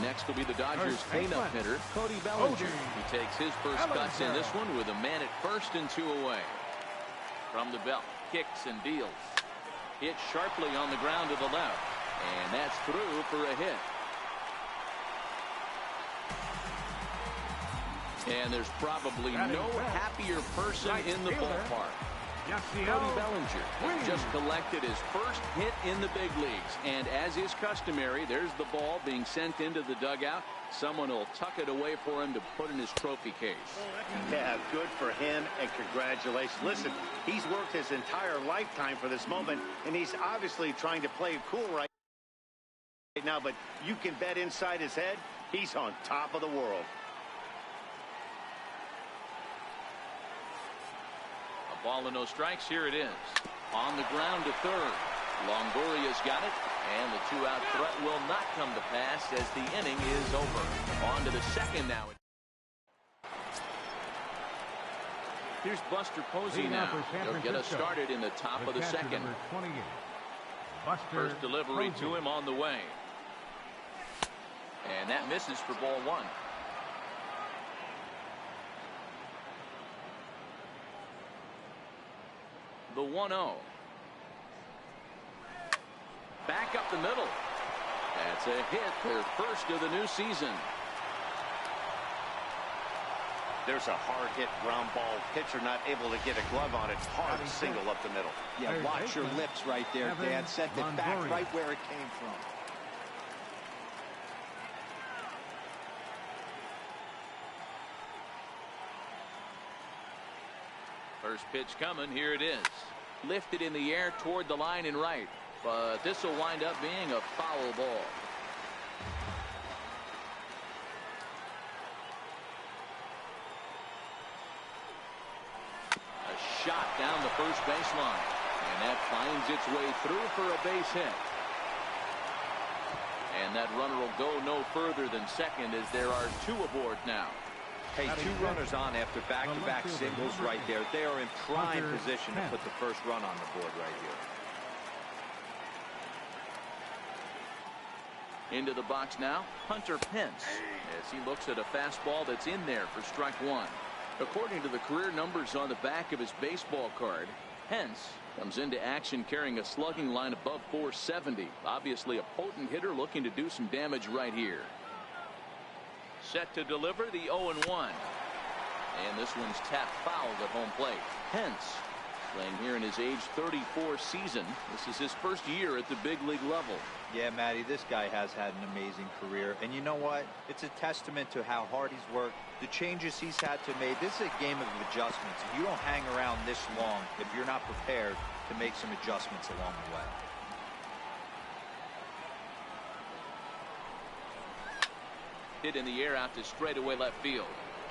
Next will be the Dodgers cleanup hitter, Cody Bellinger. He takes his first cuts in this one with a man at first and two away. From the belt, kicks and deals. Hit sharply on the ground to the left, and that's through for a hit. And there's probably no happier person in the ballpark. Cody Bellinger has just collected his first hit in the big leagues. And as is customary, there's the ball being sent into the dugout. Someone will tuck it away for him to put in his trophy case. Yeah, good for him, and congratulations. Listen, he's worked his entire lifetime for this moment, and he's obviously trying to play it cool right now, but you can bet inside his head, he's on top of the world. A ball and no strikes. Here it is. On the ground to third. Longoria's got it, and the two-out threat will not come to pass as the inning is over. On to the second now. Here's Buster Posey now. He'll get us started in the top of the second. First delivery to him on the way. And that misses for ball one. The 1-0. Back up the middle. That's a hit, their first of the new season. There's a hard hit ground ball. Pitcher not able to get a glove on it. Hard single up the middle. Yeah, watch your lips right there, Dan. Sent it back right where it came from. First pitch coming. Here it is. Lifted in the air toward the line and right. But this will wind up being a foul ball. A shot down the first baseline. And that finds its way through for a base hit. And that runner will go no further than second as there are two aboard now. Hey, two runners on after back-to-back singles right there. They are in prime position to put the first run on the board right here. Into the box now, Hunter Pence, as he looks at a fastball that's in there for strike one. According to the career numbers on the back of his baseball card, Pence comes into action carrying a slugging line above 470. Obviously a potent hitter looking to do some damage right here. Set to deliver the 0-1. And this one's tapped foul at home plate. Pence playing here in his age 34 season. This is his first year at the big league level. Yeah, Matty, this guy has had an amazing career. And you know what? It's a testament to how hard he's worked, the changes he's had to make. This is a game of adjustments. You don't hang around this long if you're not prepared to make some adjustments along the way. Hit in the air out to straightaway left field.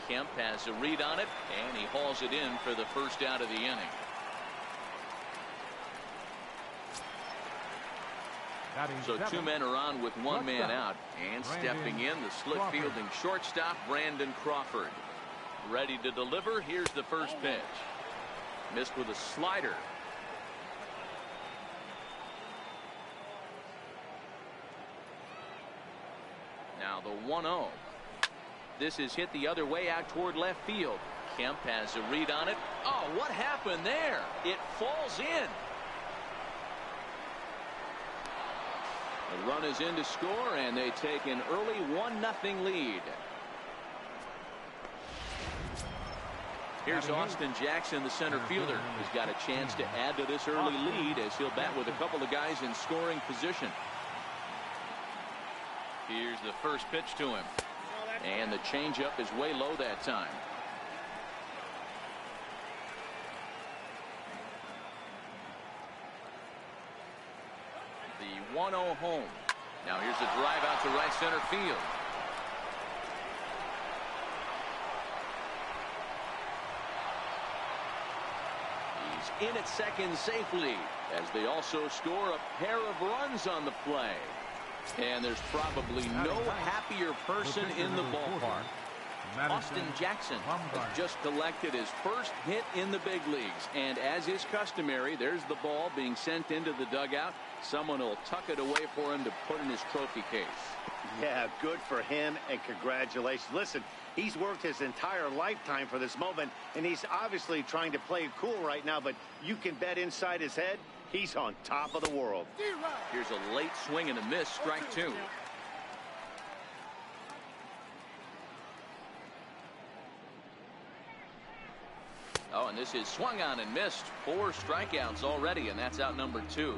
Kemp has a read on it, and he hauls it in for the first out of the inning. So two men are on with one man out, and stepping in, the slick fielding shortstop Brandon Crawford. Ready to deliver. Here's the first pitch. Missed with a slider. Now the 1-0. This is hit the other way out toward left field. Kemp has a read on it. Oh, what happened there? It falls in. The run is in to score, and they take an early 1-0 lead. Here's Austin Jackson, the center fielder, who's got a chance to add to this early lead as he'll bat with a couple of guys in scoring position. Here's the first pitch to him. And the changeup is way low that time. The 1-0 home. Now here's a drive out to right center field. He's in at second safely as they also score a pair of runs on the play. And there's probably no happier person in the ballpark. Austin Jackson has just collected his first hit in the big leagues. And as is customary, there's the ball being sent into the dugout. Someone will tuck it away for him to put in his trophy case. Yeah, good for him, and congratulations. Listen, he's worked his entire lifetime for this moment, and he's obviously trying to play it cool right now, but you can bet inside his head, he's on top of the world. Here's a late swing and a miss, strike two. Oh, and this is swung on and missed. 4 strikeouts already, and that's out number 2.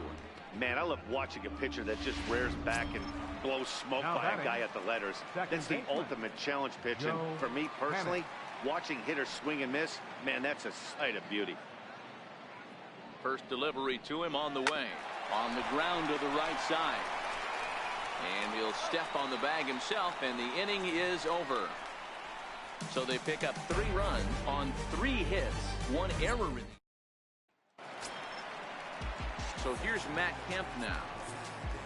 Man, I love watching a pitcher that just rears back and blows smoke by a guy at the letters. That's the ultimate challenge pitch. And for me personally, watching hitters swing and miss, man, that's a sight of beauty. First delivery to him on the way. On the ground to the right side. And he'll step on the bag himself, and the inning is over. So they pick up 3 runs on 3 hits, 1 error. So here's Matt Kemp now.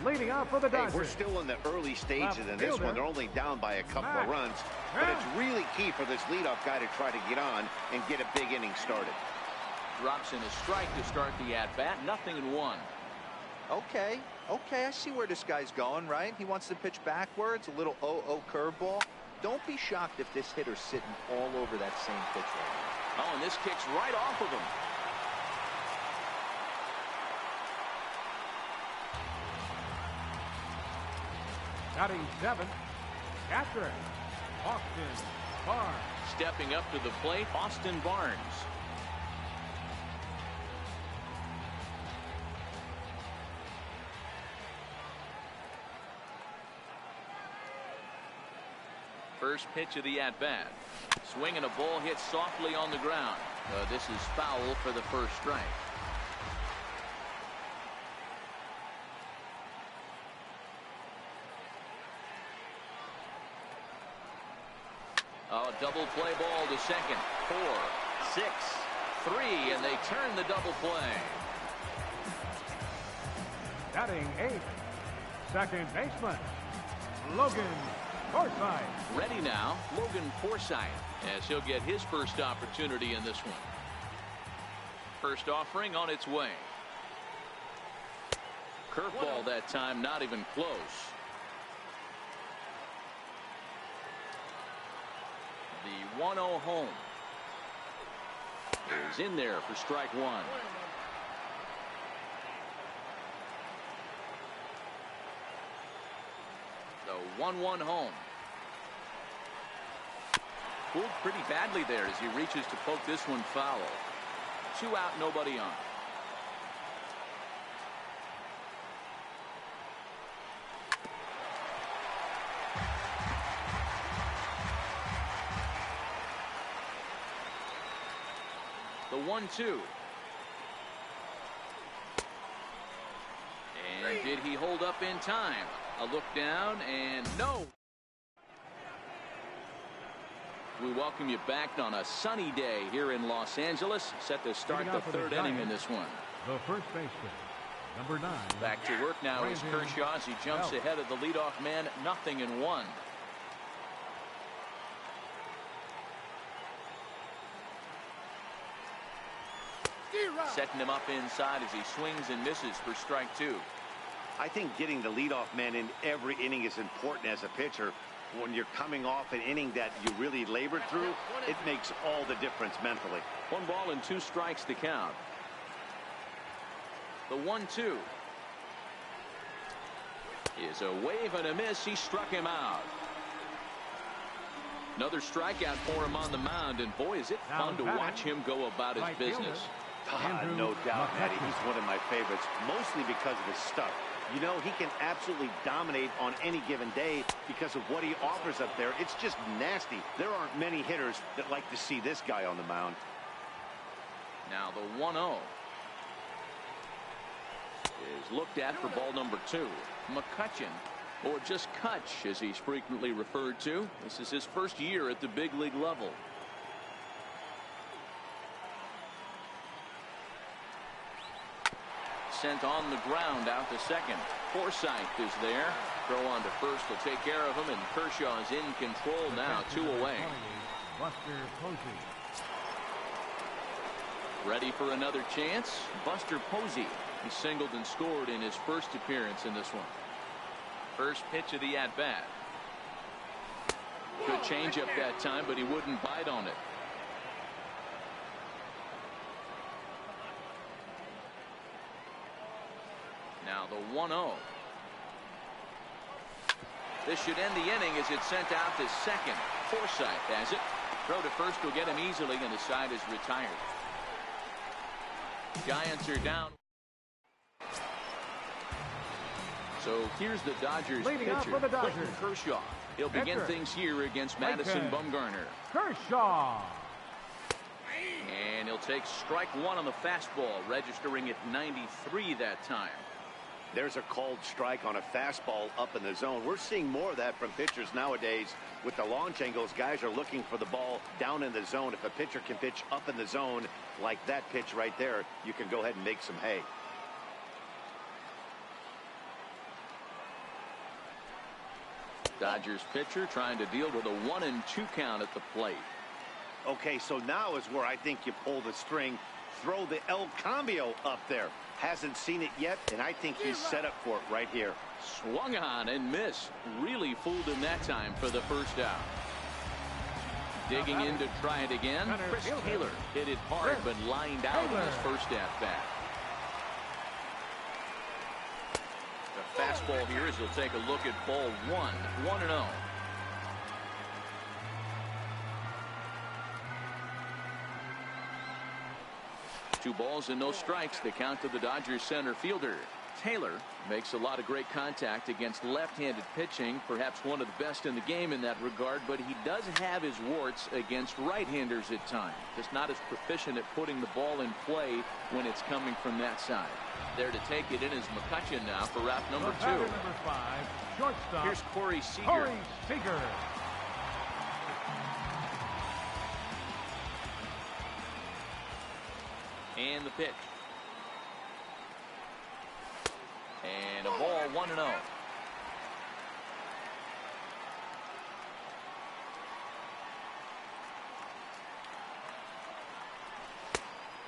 Leading off for the Dodgers. Hey, we're still in the early stages in this one. They're only down by a couple of runs. But it's really key for this leadoff guy to try to get on and get a big inning started. Drops in a strike to start the at-bat. 0-1. Okay, I see where this guy's going, right? He wants to pitch backwards, a little 0-0 curveball. Don't be shocked if this hitter's sitting all over that same pitch right now. Oh, and this kicks right off of him. Batting 7th, catcher, Austin Barnes. Stepping up to the plate, Austin Barnes. First pitch of the at-bat. Swinging a ball hit softly on the ground. This is foul for the first strike. Oh, double play ball to second. 4, 6, 3, and they turn the double play. Batting 8th, second baseman, Logan Forsythe. Ready now, Logan Forsythe, as he'll get his first opportunity in this one. First offering on its way. Curveball that time, not even close. The 1-0 home is in there for strike 1. The 1-1 home. Pulled pretty badly there as he reaches to poke this one foul. 2 out, nobody on. The 1-2. And did he hold up in time? A look down and no. We welcome you back on a sunny day here in Los Angeles. Set to start the 3rd inning in this one. The first baseman, number 9. Back to work now is Kershaw as he jumps ahead of the leadoff man. 0-1. Setting him up inside as he swings and misses for strike 2. I think getting the leadoff man in every inning is important as a pitcher. When you're coming off an inning that you really labored through, it makes all the difference mentally. 1 ball and 2 strikes to count. The 1-2 is a wave and a miss. He struck him out. Another strikeout for him on the mound, and boy, is it fun to watch him go about his business. No doubt, Matty. He's one of my favorites, mostly because of his stuff. You know, he can absolutely dominate on any given day because of what he offers up there. It's just nasty. There aren't many hitters that like to see this guy on the mound. Now the 1-0 is looked at for ball number 2. McCutcheon, or just Kutch as he's frequently referred to. This is his first year at the big league level. Sent on the ground out to second. Forsythe is there. Throw on to first will take care of him, and Kershaw is in control now. 2 away. Buster Posey. Ready for another chance. Buster Posey. He singled and scored in his first appearance in this one. First pitch of the at-bat. Good changeup that time, but he wouldn't bite on it. Now the 1-0. This should end the inning as it's sent out to second. Forsythe has it. Throw to first will get him easily, and the side is retired. Giants are down. So here's the Dodgers Leading pitcher, off for the Dodgers, Clayton Kershaw. He'll begin Enter. things here against Madison Bumgarner. Kershaw. And he'll take strike one on the fastball, registering at 93 that time. There's a called strike on a fastball up in the zone. We're seeing more of that from pitchers nowadays. With the launch angles, guys are looking for the ball down in the zone. If a pitcher can pitch up in the zone like that pitch right there, you can go ahead and make some hay. Dodgers pitcher trying to deal with a 1-2 count at the plate. Okay, so now is where I think you pull the string. Throw the El Cambio up there. Hasn't seen it yet, and I think he's set up for it right here. Swung on and missed. Really fooled him that time for the first out. Digging in to try it again. Chris Taylor hit it hard but lined out in his first at-bat. The fastball here as he'll take a look at ball 1-0. 2 balls and no strikes. The count to the Dodgers center fielder. Taylor makes a lot of great contact against left-handed pitching, perhaps one of the best in the game in that regard, but he does have his warts against right-handers at times. Just not as proficient at putting the ball in play when it's coming from that side. There to take it in is McCutcheon now for route number 2. Number 5, shortstop. Here's Corey Seager. Corey Seager. And the pitch. And a ball 1-0.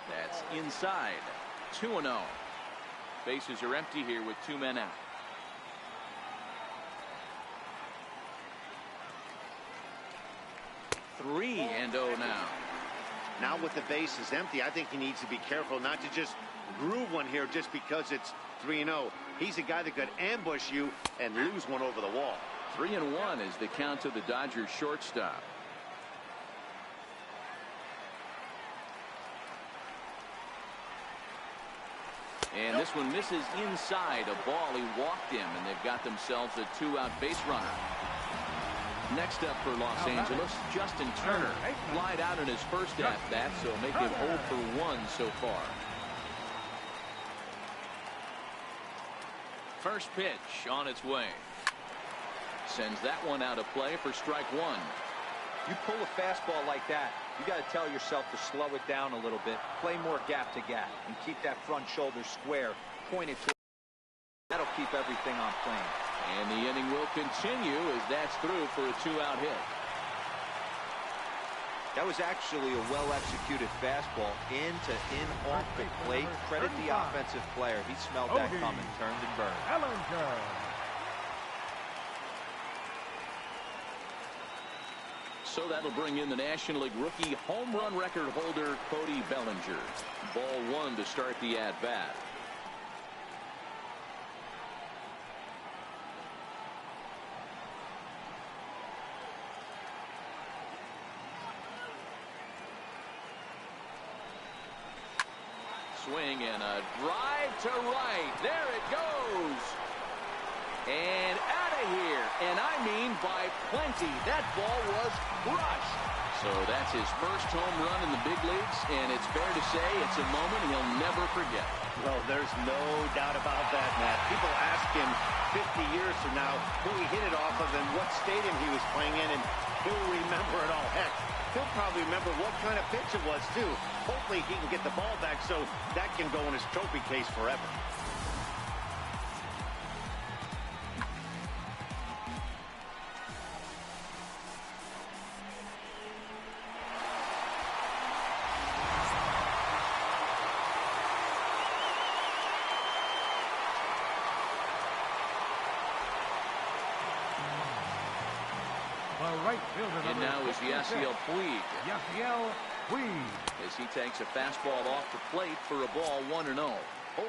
That's inside. 2-0. Bases are empty here with 2 men out. Three and 0 now. Now with the bases empty, I think he needs to be careful not to just groove one here just because it's 3-0. He's a guy that could ambush you and lose one over the wall. 3-1 is the count to the Dodgers shortstop. And this one misses inside. A ball, he walked him, and they've got themselves a 2-out base runner. Next up for Los Angeles, Justin Turner. Flied out in his first at-bat, so make him 0 for 1 so far. First pitch on its way. Sends that one out of play for strike 1. You pull a fastball like that, you got to tell yourself to slow it down a little bit, play more gap to gap, and keep that front shoulder square, pointed to. That'll keep everything on plane. And the inning will continue as that's through for a 2-out hit. That was actually a well-executed fastball in off the plate. Credit the offensive player. He smelled that coming, turned and burned. Ellinger. So that'll bring in the National League rookie home run record holder Cody Bellinger. Ball 1 to start the at-bat. Swing and a drive to right. There it goes. And out of here. And I mean by plenty. That ball was crushed. So that's his first home run in the big leagues. And it's fair to say it's a moment he'll never forget. Well, there's no doubt about that, Matt. People ask him 50 years from now who he hit it off of and what stadium he was playing in, and he'll remember it all. Heck, he'll probably remember what kind of pitch it was, too. Hopefully he can get the ball back so that can go in his trophy case forever. Right fielder. And now is Yasiel Puig. Yasiel Puig. As he takes a fastball off the plate for a ball 1-0. 0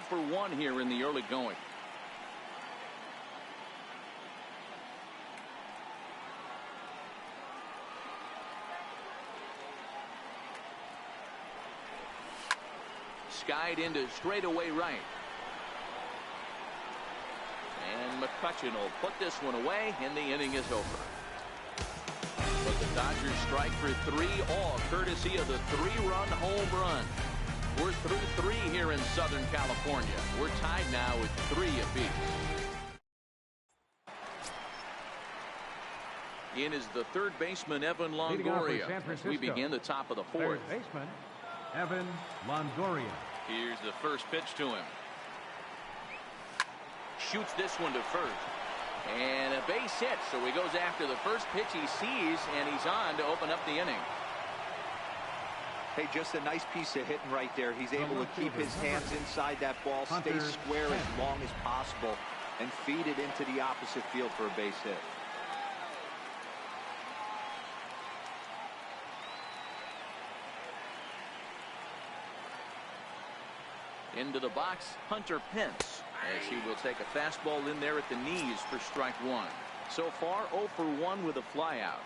for 1 here in the early going. skied into straightaway right. And McCutcheon will put this one away, and the inning is over. But the Dodgers strike for 3, all courtesy of the 3-run home run. We're through 3 here in Southern California. We're tied now with 3 apiece. In is the third baseman, Evan Longoria, as we begin the top of the 4th. Third baseman, Evan Longoria. Here's the first pitch to him. Shoots this one to first. And a base hit, so he goes after the first pitch he sees, and he's on to open up the inning. Hey, just a nice piece of hitting right there. He's able to keep his hands inside that ball, stay square as long as possible, and feed it into the opposite field for a base hit. Into the box, Hunter Pence, as he will take a fastball in there at the knees for strike 1. So far, 0 for 1 with a flyout.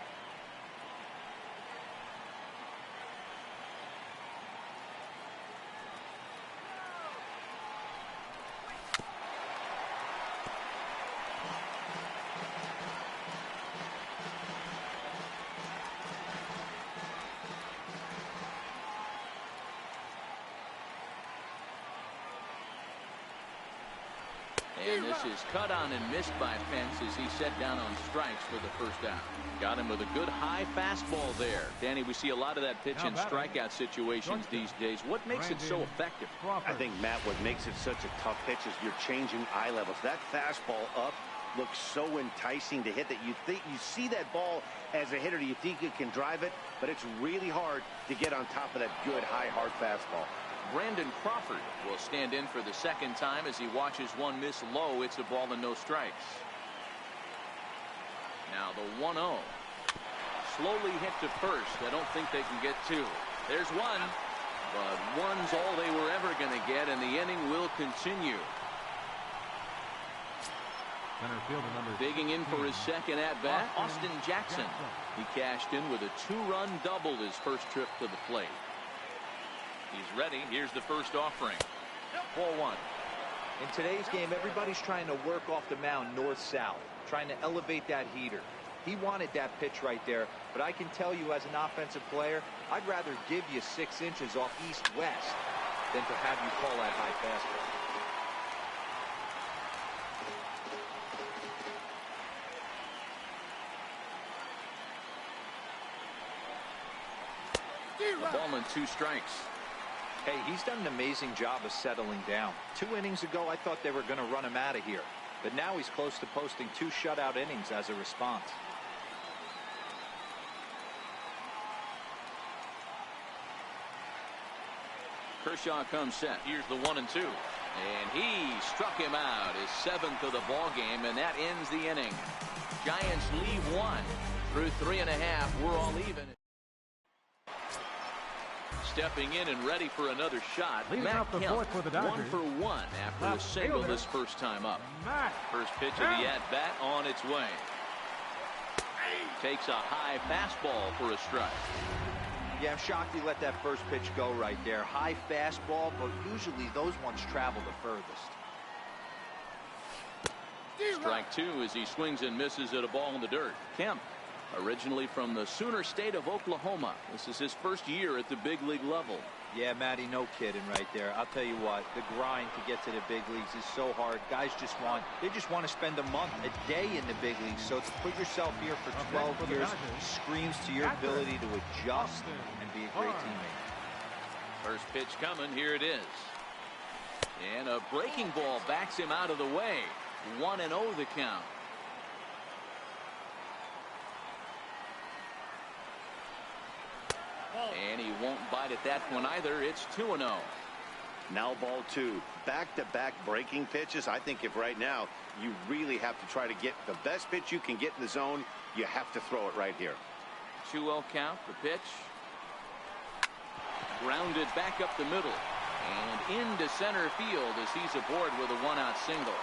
And this is cut on and missed by Pence as he set down on strikes for the first out. Got him with a good high fastball there. Danny, we see a lot of that pitch in strikeout situations these days. What makes it so effective? I think, Matt, what makes it such a tough pitch is you're changing eye levels. That fastball up looks so enticing to hit that you see that ball as a hitter, you think you can drive it, but it's really hard to get on top of that good high hard fastball. Brandon Crawford will stand in for the second time as he watches one miss low. It's a ball and no strikes. Now the 1-0. Slowly hit to first. I don't think they can get 2. There's one, but one's all they were ever going to get, and the inning will continue. Center fielder number Digging in for his second at-bat, Austin Jackson. He cashed in with a 2-run double his first trip to the plate. He's ready. Here's the first offering. Ball 1. In today's game, everybody's trying to work off the mound north-south, trying to elevate that heater. He wanted that pitch right there, but I can tell you as an offensive player, I'd rather give you 6 inches off east-west than to have you call that high fastball. A ball and 2 strikes. Hey, he's done an amazing job of settling down. 2 innings ago, I thought they were going to run him out of here. But now he's close to posting 2 shutout innings as a response. Kershaw comes set. Here's the 1-2. And he struck him out, his 7th of the ball game, and that ends the inning. Giants leave 1. Through 3 1/2, we're all even. Stepping in and ready for another shot. Matt Kemp, for the Dodgers. 1 for 1 after a single this first time up. First pitch of the at-bat on its way. Takes a high fastball for a strike. Yeah, I'm shocked he let that first pitch go right there. High fastball, but usually those ones travel the furthest. Strike 2 as he swings and misses at a ball in the dirt. Kemp, originally from the Sooner State of Oklahoma. This is his first year at the big league level. Yeah, Matty, no kidding right there. I'll tell you what, the grind to get to the big leagues is so hard. Guys just want to spend a month, a day in the big leagues. So to put yourself here for 12 years screams to your ability to adjust and be a great teammate. First pitch coming, here it is. And a breaking ball backs him out of the way. 1-0 the count. And he won't bite at that one either. It's 2-0. Now ball 2. Back-to-back breaking pitches. I think if right now you really have to try to get the best pitch you can get in the zone, you have to throw it right here. 2-0 count. The pitch. Grounded back up the middle. And into center field as he's aboard with a 1-out single.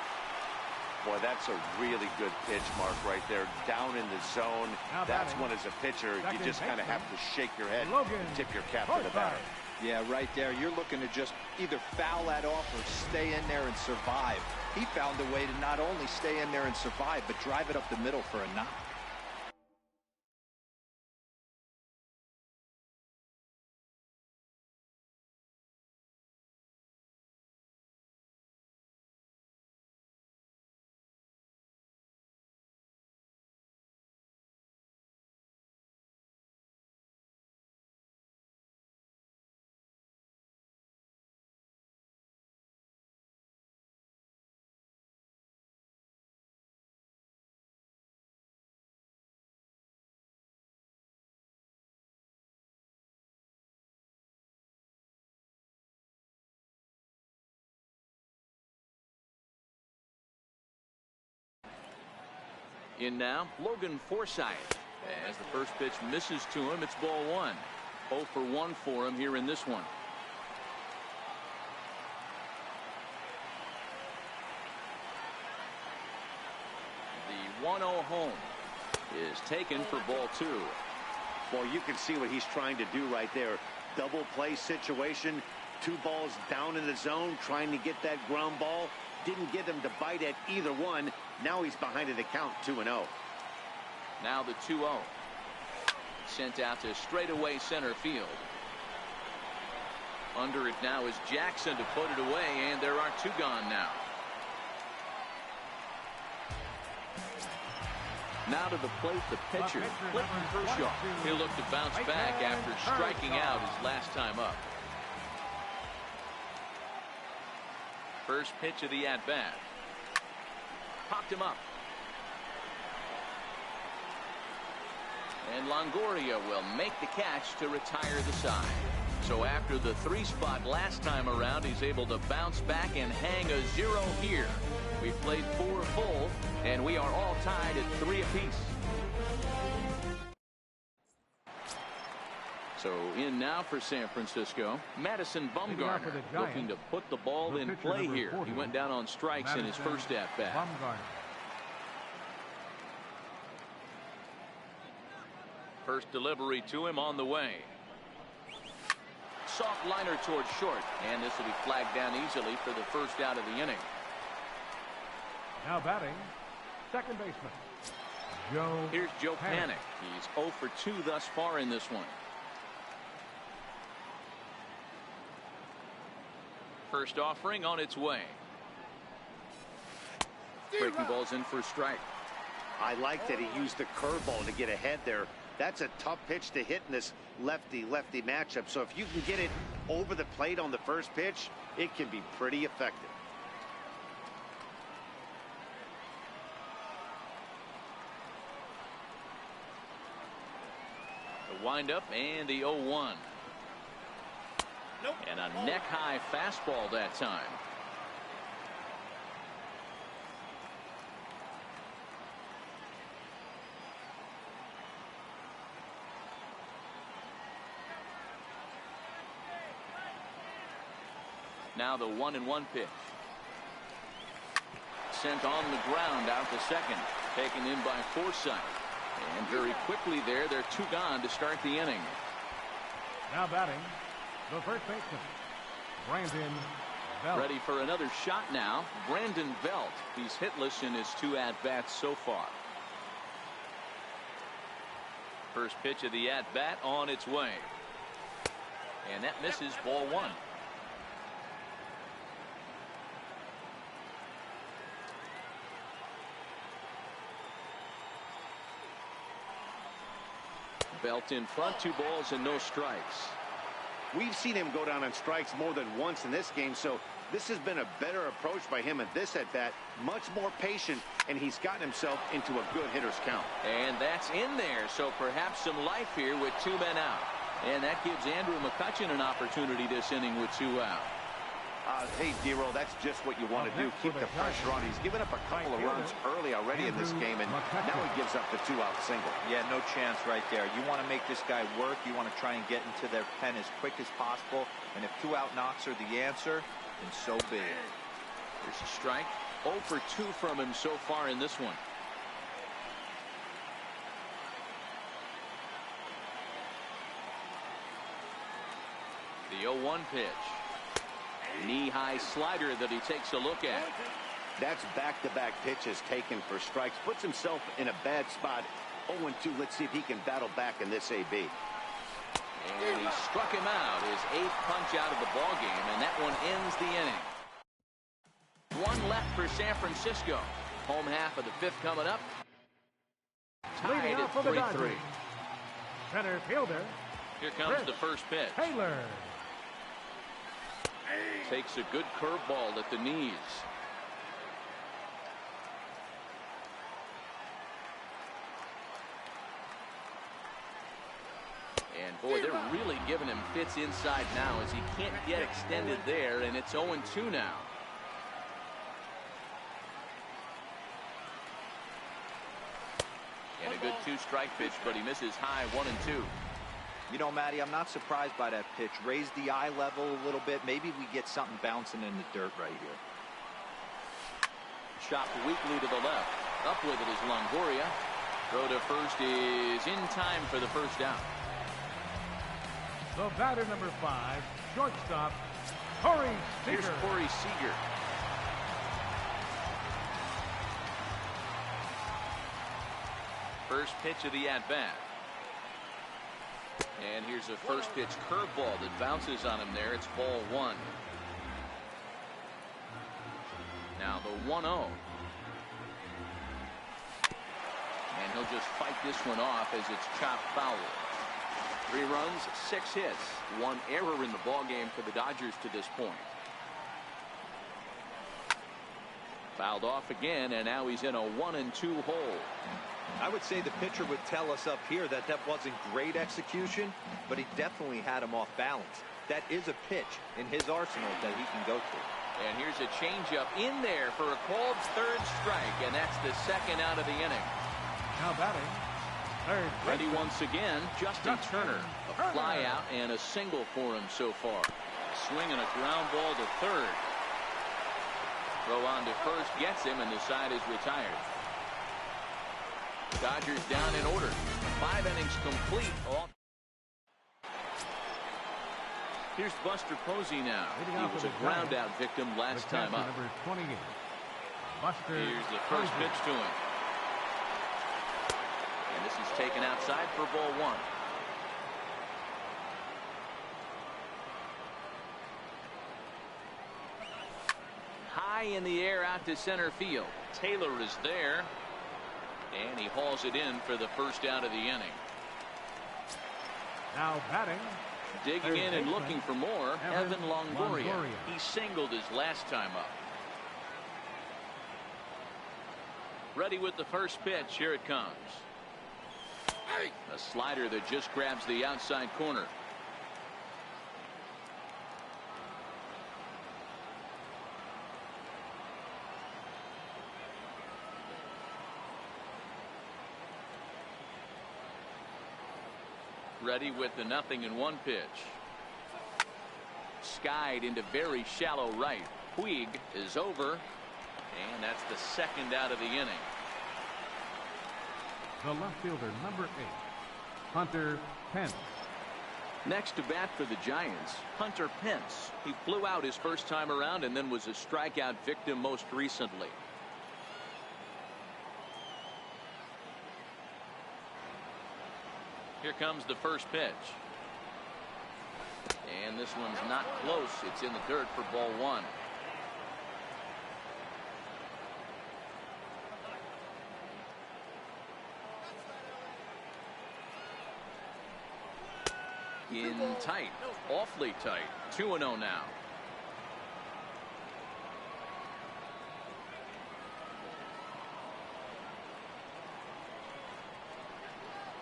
Boy, that's a really good pitch, Mark, right there. Down in the zone. That's when, as a pitcher, you just kind of have to shake your head and tip your cap to the batter. Yeah, right there. You're looking to just either foul that off or stay in there and survive. He found a way to not only stay in there and survive, but drive it up the middle for a knock. In now, Logan Forsythe. As the first pitch misses to him, it's ball one. 0 for 1 for him here in this one. The 1-0 home is taken for ball two. Well, you can see what he's trying to do right there. Double play situation. 2 balls down in the zone, trying to get that ground ball. Didn't get him to bite at either one. Now he's behind in the count, 2-0. Now the 2-0. Sent out to straightaway center field. Under it now is Jackson to put it away, and there are 2 gone now. Now to the plate, the pitcher, Clayton Kershaw. He'll look to bounce back after striking out his last time up. First pitch of the at-bat. Popped him up. And Longoria will make the catch to retire the side. So after the 3 spot last time around, he's able to bounce back and hang a 0 here. We've played 4 full, and we are all tied at 3 apiece. So in now for San Francisco, Madison Bumgarner looking to put the ball in play here. He went down on strikes in his first at-bat. First delivery to him on the way. Soft liner towards short, and this will be flagged down easily for the first out of the inning. Now batting, second baseman, Joe. Here's Joe Panik. He's 0 for 2 thus far in this one. First offering on its way. Breaking ball's in for a strike. I like that he used the curveball to get ahead there. That's a tough pitch to hit in this lefty-lefty matchup. So if you can get it over the plate on the first pitch, it can be pretty effective. The windup and the 0-1. And a neck-high fastball that time. Now the 1-1 pitch. Sent on the ground out to second. Taken in by Forsythe. And very quickly there, they're 2 gone to start the inning. Now batting, the first baseman, Brandon Belt. Ready for another shot now, Brandon Belt. He's hitless in his 2 at-bats so far. First pitch of the at-bat on its way. And that misses, ball 1. Belt in front, 2 balls and no strikes. We've seen him go down on strikes more than once in this game, so this has been a better approach by him at this at-bat. Much more patient, and he's gotten himself into a good hitter's count. And that's in there, so perhaps some life here with 2 men out. And that gives Andrew McCutchen an opportunity this inning with 2 out. Hey, Dero, that's just what you want to do. Keep the pressure on. He's given up a couple of runs early already in this game, and now he gives up the 2-out single. Yeah, no chance right there. You want to make this guy work. You want to try and get into their pen as quick as possible. And if 2-out knocks are the answer, then so be it. There's a strike. 0 for 2 from him so far in this one. The 0-1 pitch. Knee-high slider that he takes a look at. That's back-to-back pitches taken for strikes. Puts himself in a bad spot. 0-2. Let's see if he can battle back in this AB. And he struck him out. His 8th punch out of the ballgame, and that one ends the inning. One left for San Francisco. Home half of the 5th coming up. Tied at 3-3. Center fielder. Here comes the first pitch. Taylor. Takes a good curveball at the knees. And boy, they're really giving him fits inside now as he can't get extended there, and it's 0-2 now. And a good 2-strike pitch, but he misses high 1-2. You know, Matty, I'm not surprised by that pitch. Raise the eye level a little bit. Maybe we get something bouncing in the dirt right here. Chopped weakly to the left. Up with it is Longoria. Throw to first is in time for the first down. The batter, number 5, shortstop, Corey Seager. Here's Corey Seager. First pitch of the at-bat. And here's a first pitch curveball that bounces on him there. It's ball 1. Now the 1-0. And he'll just fight this one off as it's chopped foul. 3 runs, 6 hits, 1 error in the ballgame for the Dodgers to this point. Fouled off again, and now he's in a 1-2 hole. I would say the pitcher would tell us up here that wasn't great execution, but he definitely had him off balance. That is a pitch in his arsenal that he can go to. And here's a changeup in there for a called 3rd strike, and that's the 2nd out of the inning. Now batting, 3rd. Ready once again, Justin Turner. A fly out and a single for him so far. Swinging a ground ball to 3rd. Throw on to first gets him, and the side is retired. Dodgers down in order. 5 innings complete. Here's Buster Posey now. He was a ground out victim last time up. Number 28. Buster. Here's the first pitch to him. And this is taken outside for ball 1. High in the air out to center field. Taylor is there. And he hauls it in for the first out of the inning. Now batting. Digging in and looking for more, Evan Longoria. He singled his last time up. Ready with the first pitch. Here it comes. A slider that just grabs the outside corner. Ready with the 0-1 pitch. Skied into very shallow right. Puig is over, and that's the 2nd out of the inning. The left fielder, number 8, Hunter Pence. Next to bat for the Giants, Hunter Pence. He flew out his first time around and then was a strikeout victim most recently. Here comes the first pitch. And this one's not close. It's in the dirt for ball 1. In tight. Awfully tight. 2-0 now.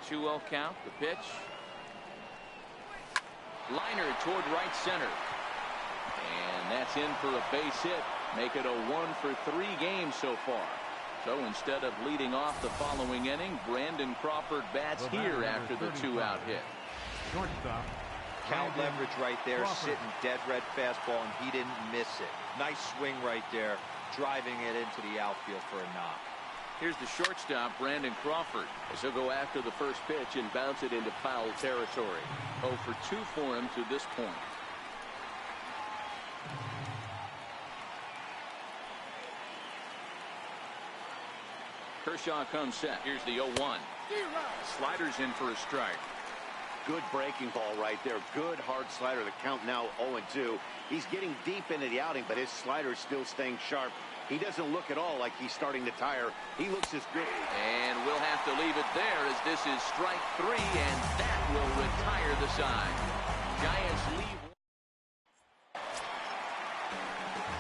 2-0 count. The pitch. Liner toward right center. And that's in for a base hit. Make it a 1-for-3 game so far. So instead of leading off the following inning, Brandon Crawford bats here after the 2-out hit. Shortstop. Count leverage right there, sitting dead red fastball, and he didn't miss it. Nice swing right there, driving it into the outfield for a knock. Here's the shortstop, Brandon Crawford, as he'll go after the first pitch and bounce it into foul territory. 0-for-2 for him to this point. Kershaw comes set. Here's the 0-1. Sliders in for a strike. Good breaking ball right there. Good hard slider. The count now 0-2. He's getting deep into the outing, but his slider's still staying sharp. He doesn't look at all like he's starting to tire. He looks as good. And we'll have to leave it there as this is strike 3, and that will retire the side. Giants leave.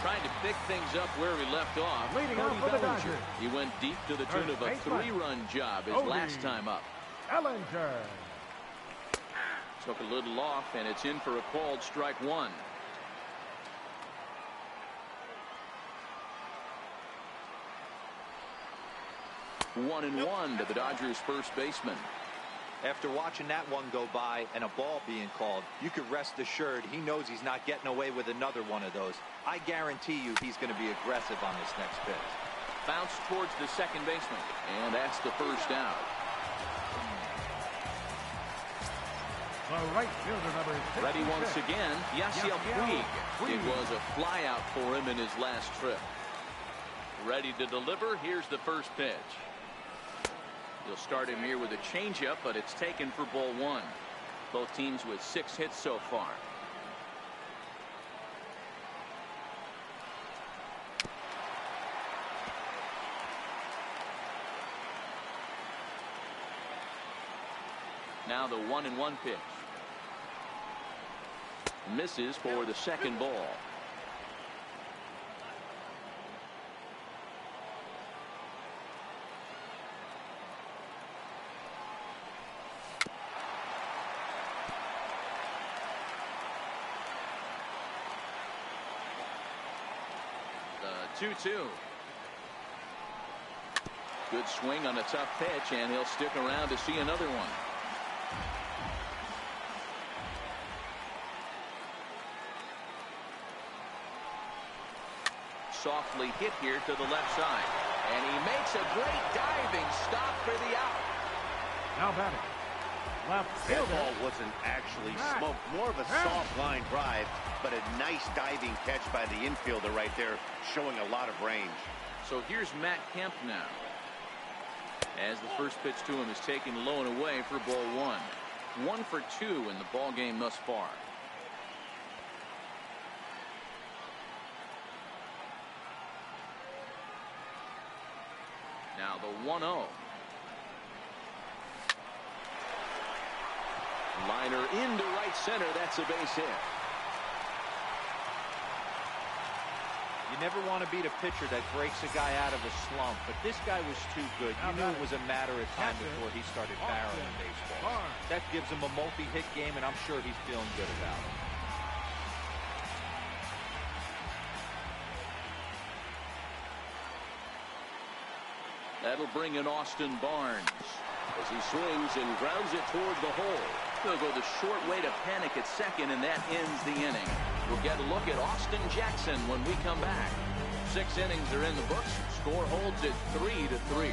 Trying to pick things up where he left off. Leading off for the Dodgers. He went deep to the tune of a 3-run job his last time up. Ellinger. Took a little off, and it's in for a called strike 1. One and one to the Dodgers first baseman. After watching that one go by and a ball being called, you could rest assured he knows he's not getting away with another one of those. I guarantee you he's going to be aggressive on this next pitch. Bounce towards the second baseman, and that's the first out. The right fielder, number 66. Ready once again, Yasiel Puig. It was a flyout for him in his last trip. Ready to deliver. Here's the first pitch. He'll start him here with a changeup, but it's taken for ball 1. Both teams with 6 hits so far. Now the 1-1 pitch. Misses for the second ball. The 2-2. Good swing on a tough pitch, and he'll stick around to see another one. Softly hit here to the left side, and he makes a great diving stop for the out. Now batting. Left That fielder. ball wasn't actually smoked. More of a soft line drive, but a nice diving catch by the infielder right there, showing a lot of range. So here's Matt Kemp now, as the first pitch to him is taken low and away for ball 1. 1 for 2 in the ball game thus far. Now the 1-0. Liner into right center. That's a base hit. You never want to beat a pitcher that breaks a guy out of a slump, but this guy was too good. You knew it was a matter of time before he started barreling baseball. That gives him a multi-hit game, and I'm sure he's feeling good about it. That'll bring in Austin Barnes as he swings and grounds it toward the hole. He'll go the short way to panic at second, and that ends the inning. We'll get a look at Austin Jackson when we come back. 6 innings are in the books. Score holds at 3-3.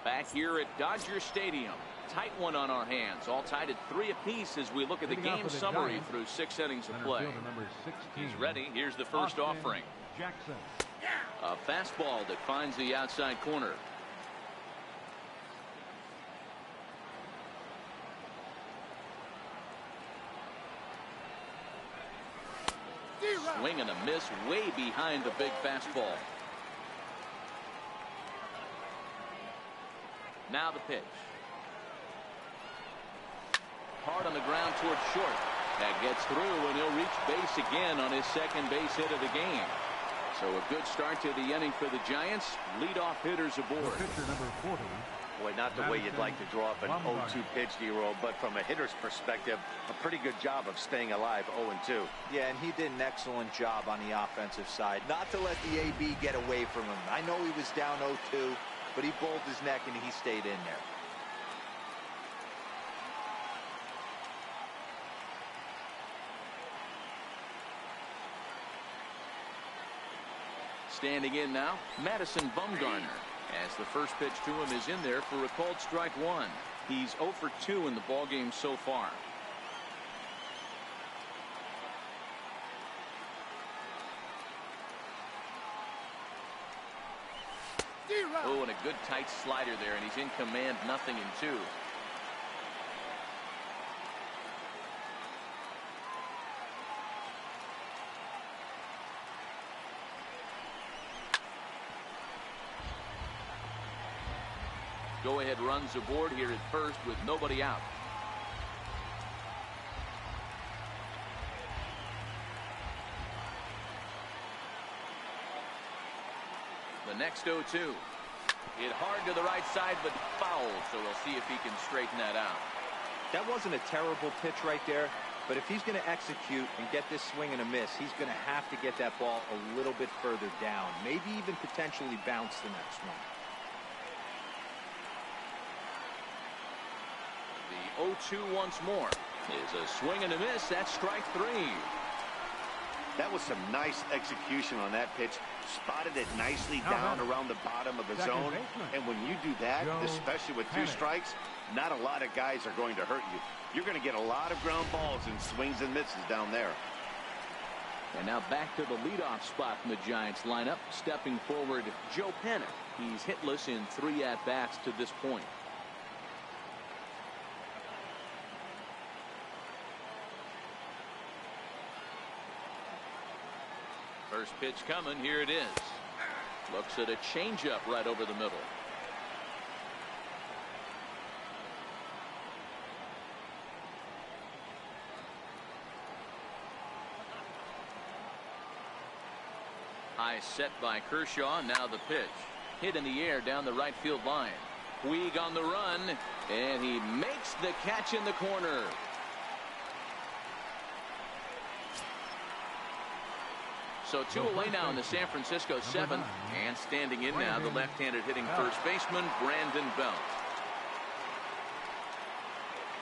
Back here at Dodger Stadium. Tight one on our hands. All tied at 3 apiece as we look at the game summary through 6 innings of play. He's ready. Here's the first offering. Jackson. A fastball that finds the outside corner. Swing and a miss way behind the big fastball. Now the pitch. Hard on the ground towards short. That gets through, and he'll reach base again on his second base hit of the game. So a good start to the inning for the Giants. Leadoff hitters aboard. Pitcher number 40. Boy, not the way you'd like to draw up an 0-2 pitch, D-Roll, but from a hitter's perspective, a pretty good job of staying alive 0-2. Yeah, and he did an excellent job on the offensive side. Not to let the AB get away from him. I know he was down 0-2, but he bowled his neck and he stayed in there. Standing in now, Madison Bumgarner, as the first pitch to him is in there for a called strike 1. He's 0 for 2 in the ballgame so far. Oh, and a good tight slider there, and he's in command, 0-2. Go-ahead runs aboard here at first with nobody out. The next 0-2. Hit hard to the right side, but foul, so we'll see if he can straighten that out. That wasn't a terrible pitch right there, but if he's going to execute and get this swing and a miss, he's going to have to get that ball a little bit further down, maybe even potentially bounce the next one. The 0-2 once more is a swing and a miss. That's strike 3. That was some nice execution on that pitch. Spotted it nicely down around the bottom of the zone. And when you do that, especially with 2 strikes, not a lot of guys are going to hurt you. You're going to get a lot of ground balls and swings and misses down there. And now back to the leadoff spot in the Giants lineup. Stepping forward, Joe Panic. He's hitless in 3 at-bats to this point. First pitch coming. Here it is. Looks at a changeup right over the middle. High set by Kershaw. Now the pitch. Hit in the air down the right field line. Puig on the run, and he makes the catch in the corner. So 2 away now in the San Francisco 7th. And standing in now, the left-handed hitting first baseman, Brandon Belt.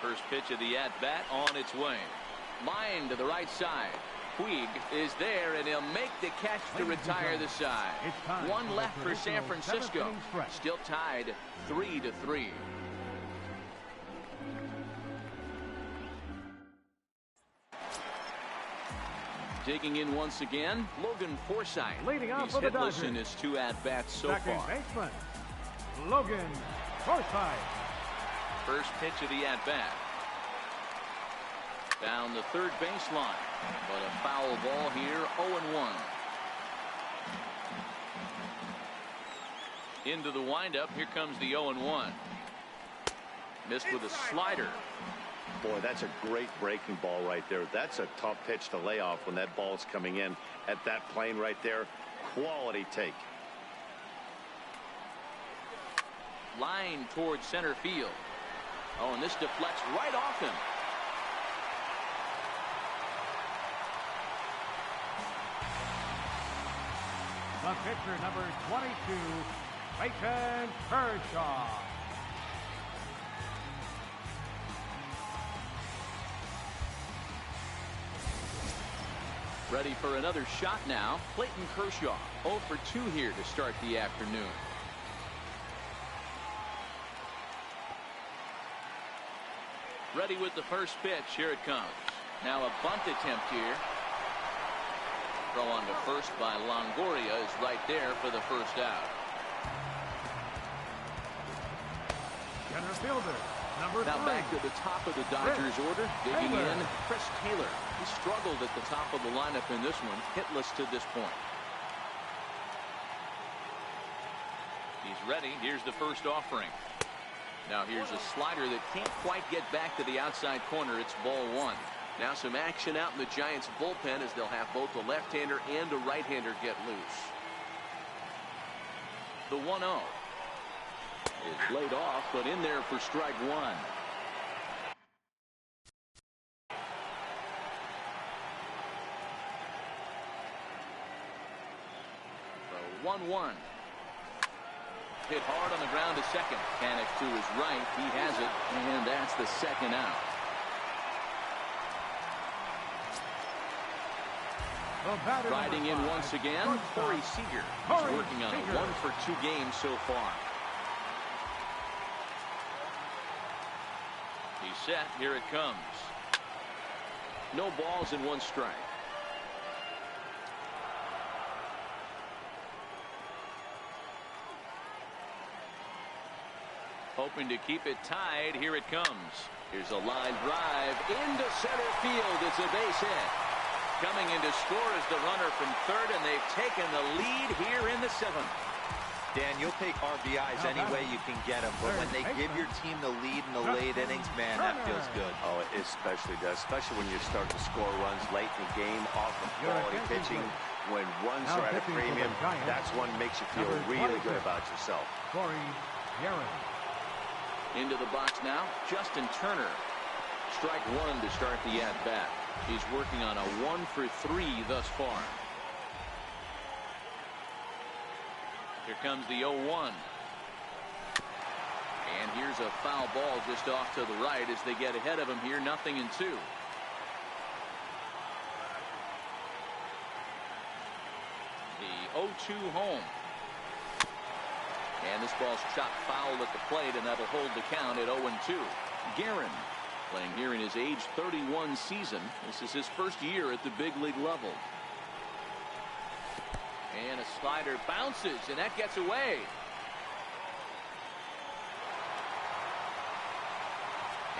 First pitch of the at-bat on its way. Line to the right side. Puig is there, and he'll make the catch to retire the side. 1 left for San Francisco. Still tied 3-3. Digging in once again, Logan Forsythe. Leading off He's for the hitless Dodgers. in his 2 at-bats so Second far. baseman, Logan Forsythe. First pitch of the at-bat. Down the third baseline. But a foul ball here, 0-1. Into the windup. Here comes the 0-1. Missed with a slider. Boy, that's a great breaking ball right there. That's a tough pitch to lay off when that ball's coming in at that plane right there. Quality take. Line towards center field. Oh, and this deflects right off him. The pitcher, number 22, Clayton Kershaw. Ready for another shot now. Clayton Kershaw 0 for 2 here to start the afternoon. Ready with the first pitch. Here it comes. Now a bunt attempt here. Throw on to first by Longoria is right there for the first out. Center fielder, number 3. Now back to the top of the Dodgers order. Digging in, Chris Taylor. He struggled at the top of the lineup in this one. Hitless to this point. He's ready. Here's the first offering. Now here's a slider that can't quite get back to the outside corner. It's ball 1. Now some action out in the Giants bullpen as they'll have both a left-hander and a right-hander get loose. The 1-0 is laid off, but in there for strike 1. The 1-1. Hit hard on the ground to second. Panic to his right. He has it, and that's the second out. Riding in once again, Corey Seager. He's working on a 1 for 2 game so far. He's set. Here it comes. No balls and 1 strike. hoping to keep it tied. Here it comes. Here's a line drive into center field. It's a base hit. Coming in to score is the runner from third, and they've taken the lead here in the seventh. Dan, you'll take RBIs any way you can get them, but when they give your team the lead in the late innings, man, that feels good. Oh, it especially does, especially when you start to score runs late in the game off of quality pitching. When runs are at a premium, that's one makes you feel really good about yourself. Into the box now, Justin Turner. Strike one to start the at-bat. He's working on a 1-for-3 thus far. Here comes the 0-1. And here's a foul ball just off to the right as they get ahead of him here, 0-2. The 0-2 home. And this ball's chopped foul at the plate, and that'll hold the count at 0-2. Guerin playing here in his age 31 season. This is his first year at the big league level. And a slider bounces, and that gets away.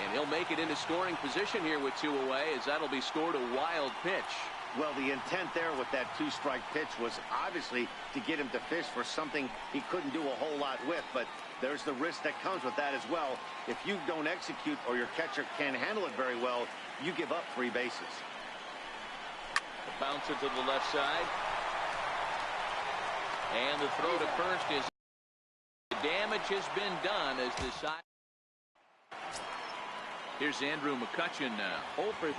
And he'll make it into scoring position here with 2 away, as that'll be scored a wild pitch. Well, the intent there with that 2-strike pitch was obviously to get him to fish for something he couldn't do a whole lot with, but there's the risk that comes with that as well. If you don't execute or your catcher can't handle it very well, you give up 3 bases. The bouncer to the left side. And the throw to first is damage has been done as the side. Here's Andrew McCutchen now. Over.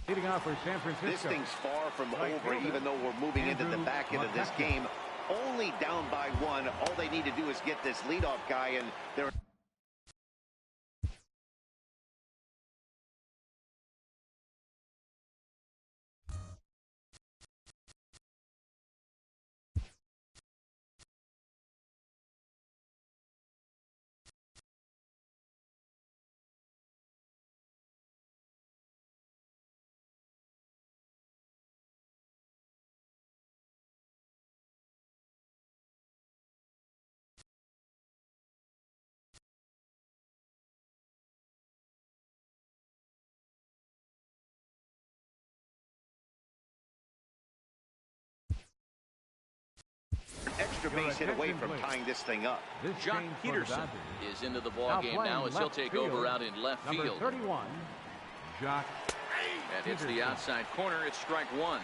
Leading off for San Francisco. This thing's far from over, even though we're moving into the back end of this game. Only down by 1. All they need to do is get this leadoff guy, and they're extra base hit away from tying this thing up. Jock Peterson is into the ball game now as he'll take over out in left field. Number 31, Jock. And hits the outside corner. It's strike 1.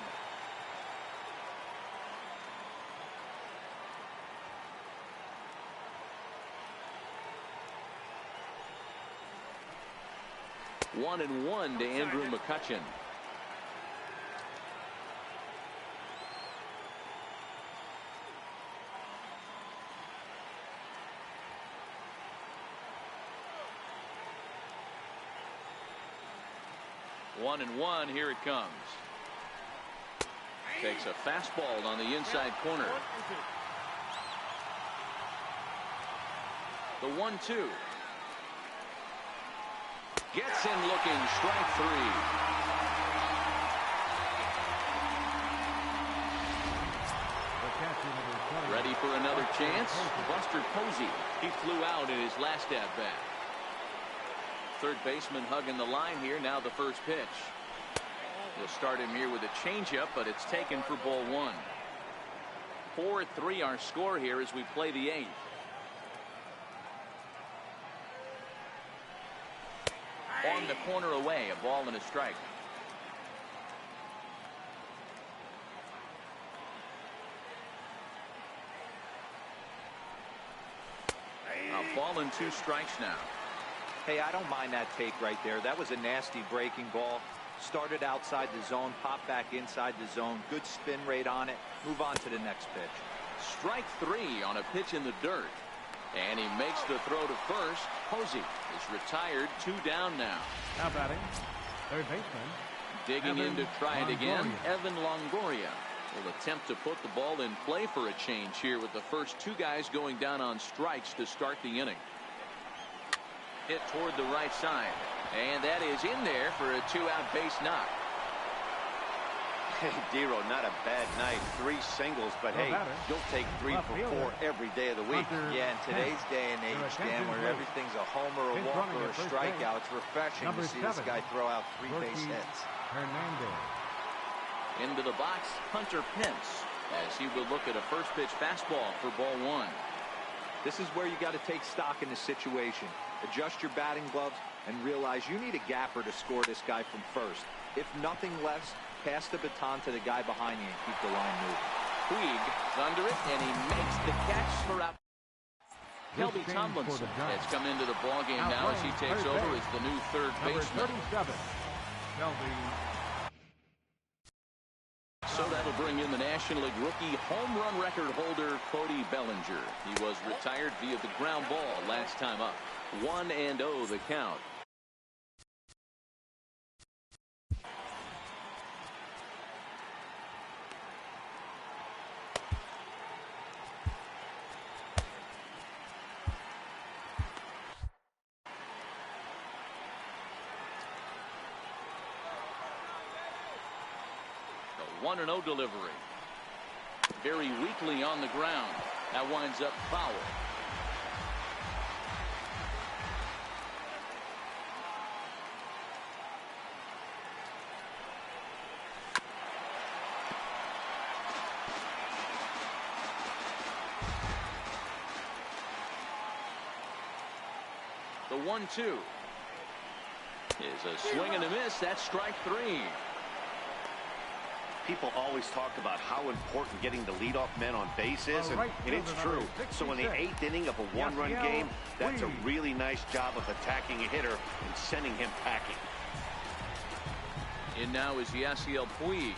One and 1 to Andrew McCutchen. One and 1. Here it comes. Takes a fastball on the inside corner. The 1-2. Gets in looking. Strike 3. Ready for another chance? Buster Posey. He flew out in his last at-bat. Third baseman hugging the line here. Now the first pitch. We'll start him here with a changeup, but it's taken for ball 1. 4-3 our score here as we play the 8th. On the corner away, a ball and a strike. A ball and 2 strikes now. Hey, I don't mind that take right there. That was a nasty breaking ball. Started outside the zone, popped back inside the zone. Good spin rate on it. Move on to the next pitch. Strike 3 on a pitch in the dirt. And he makes the throw to first. Posey is retired. 2 down now. Now batting, third baseman. Digging in to try it again, Evan Longoria will attempt to put the ball in play for a change here with the first 2 guys going down on strikes to start the inning. Hit toward the right side. And that is in there for a 2-out base knock. Hey, Dero, not a bad night. 3 singles, but hey, you'll take 3 for 4 every day of the week. Yeah, in today's day and age, Dan, where everything's a homer, a walk, or a strikeout, it's refreshing to see this guy throw out 3 base hits. Into the box, Hunter Pence, as he will look at a first pitch fastball for ball 1. This is where you got to take stock in the situation. Adjust your batting gloves and realize you need a gapper to score this guy from first. If nothing less, pass the baton to the guy behind you and keep the line moving. Puig is under it, and he makes the catch for out. Kelby Tomlinson has come into the ballgame now as he takes over as the new third baseman. So that'll bring in the National League rookie home run record holder, Cody Bellinger. He was retired via the ground ball last time up. 1-0 the count. The 1-0 delivery. Very weakly on the ground. That winds up foul. The 1-2 is a swing and a miss. That's strike 3. People always talk about how important getting the leadoff men on base is, and it's true. So in the 8th inning of a 1-run game, that's a really nice job of attacking a hitter and sending him packing. And now is Yasiel Puig.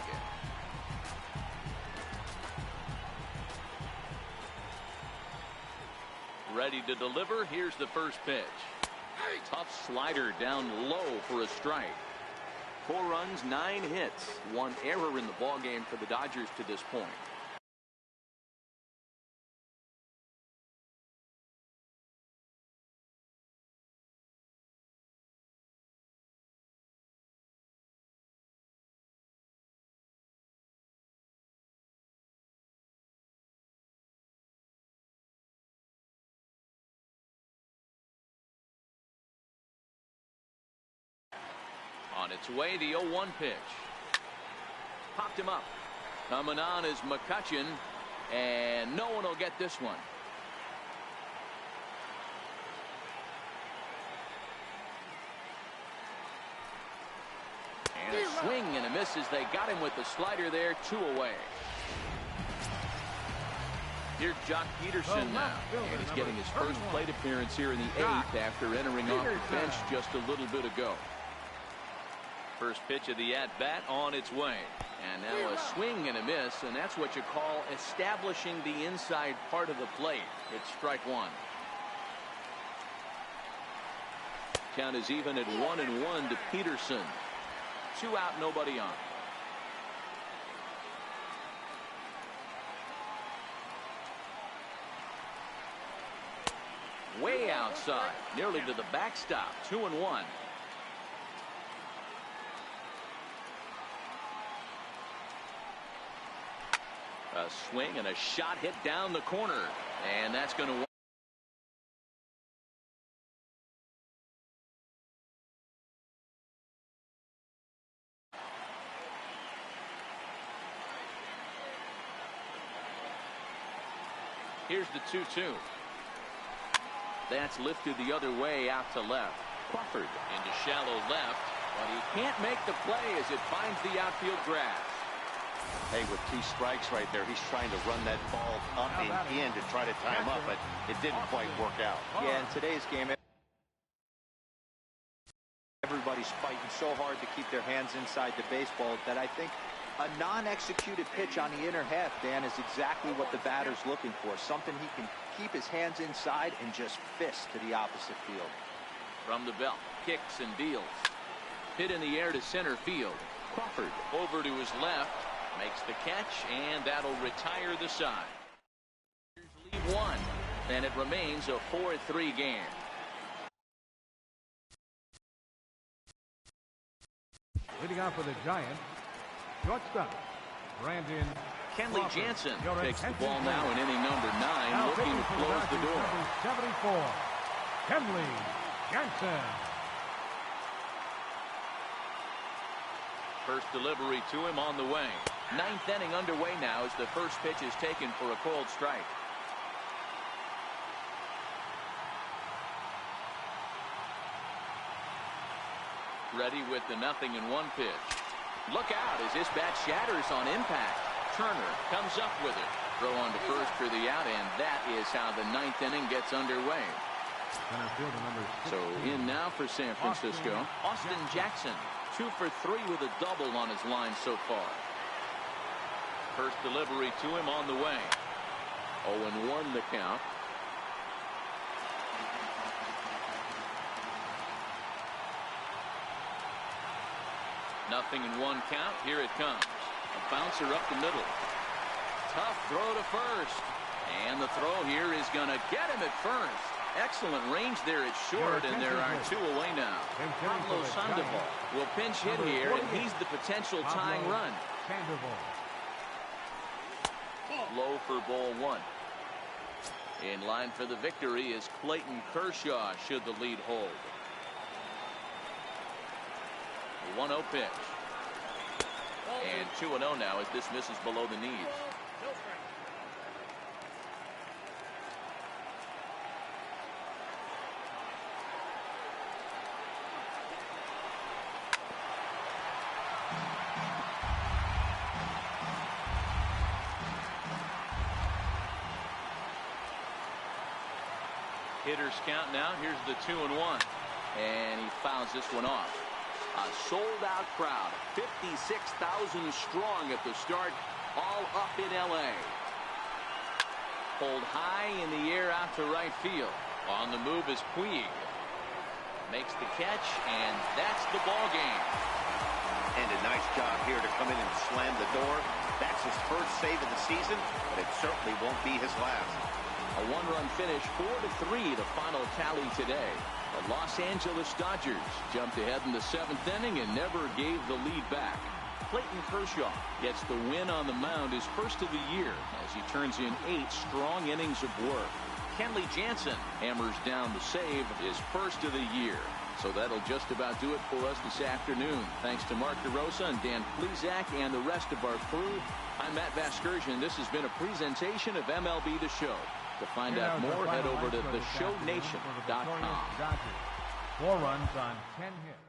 Ready to deliver. Here's the first pitch. Tough slider down low for a strike. 4 runs, 9 hits, 1 error in the ballgame for the Dodgers to this point. On its way, the 0-1 pitch. Popped him up. Coming on is McCutchen, and no one will get this one. And a swing and a miss as they got him with the slider there. 2 away. Here's Jock Peterson now, and he's getting his first plate appearance here in the 8th after entering off the bench just a little bit ago. First pitch of the at-bat on its way. And now a swing and a miss, and that's what you call establishing the inside part of the plate. It's strike 1. Count is even at 1-1 to Peterson. 2 out, nobody on. Way outside, nearly to the backstop. 2-1. A swing and a shot hit down the corner, and that's going to. Here's the 2-2. That's lifted the other way out to left. Crawford into shallow left, but he can't make the play as it finds the outfield grass. Hey, with 2 strikes right there, he's trying to run that ball up and in to try to tie him up, but it didn't quite work out. Yeah, in today's game, everybody's fighting so hard to keep their hands inside the baseball that I think a non-executed pitch on the inner half, Dan, is exactly what the batter's looking for. Something he can keep his hands inside and just fist to the opposite field. From the belt, kicks and deals. Hit in the air to center field. Crawford over to his left. Makes the catch, and that'll retire the side. Lead 1, and it remains a 4-3 game. Leading off for the Giants, shortstop, Brandon Kenley Crawford. Jansen Your takes the attention, ball now in please. inning number 9, Now looking pitching to for the close the Dodgers, door. number 74, Kenley Jansen. First delivery to him on the way. 9th inning underway now as the first pitch is taken for a cold strike. Ready with the 0-1 pitch. Look out as this bat shatters on impact. Turner comes up with it. Throw on to first for the out, and that is how the 9th inning gets underway. Center fielder number 16. So in now for San Francisco, Austin Jackson. 2 for 3 with a double on his line so far. First delivery to him on the way. 0-1 the count. Nothing in 1 count. Here it comes. A bouncer up the middle. Tough throw to first. And the throw here is going to get him at first. Excellent range there at short, and there are 2 away now. Pablo Sandoval will pinch hit here, and he's the potential tying run. Low for ball 1. In line for the victory is Clayton Kershaw should the lead hold. The 1-0 pitch. And 2-0 now as this misses below the knees. Hitters count now. Here's the 2-1. And he fouls this one off. A sold-out crowd, 56,000 strong at the start, all up in L.A. Pulled high in the air out to right field. On the move is Puig. Makes the catch, and that's the ball game. And a nice job here to come in and slam the door. That's his first save of the season, but it certainly won't be his last. A 1-run finish, 4-3, the final tally today. The Los Angeles Dodgers jumped ahead in the 7th inning and never gave the lead back. Clayton Kershaw gets the win on the mound, his first of the year, as he turns in 8 strong innings of work. Kenley Jansen hammers down the save, his first of the year. So that'll just about do it for us this afternoon. Thanks to Mark DeRosa and Dan Plesac and the rest of our crew. I'm Matt Vasgersian. This has been a presentation of MLB The Show. To find out more, head over to theshownation.com. 4 runs on 10 hits.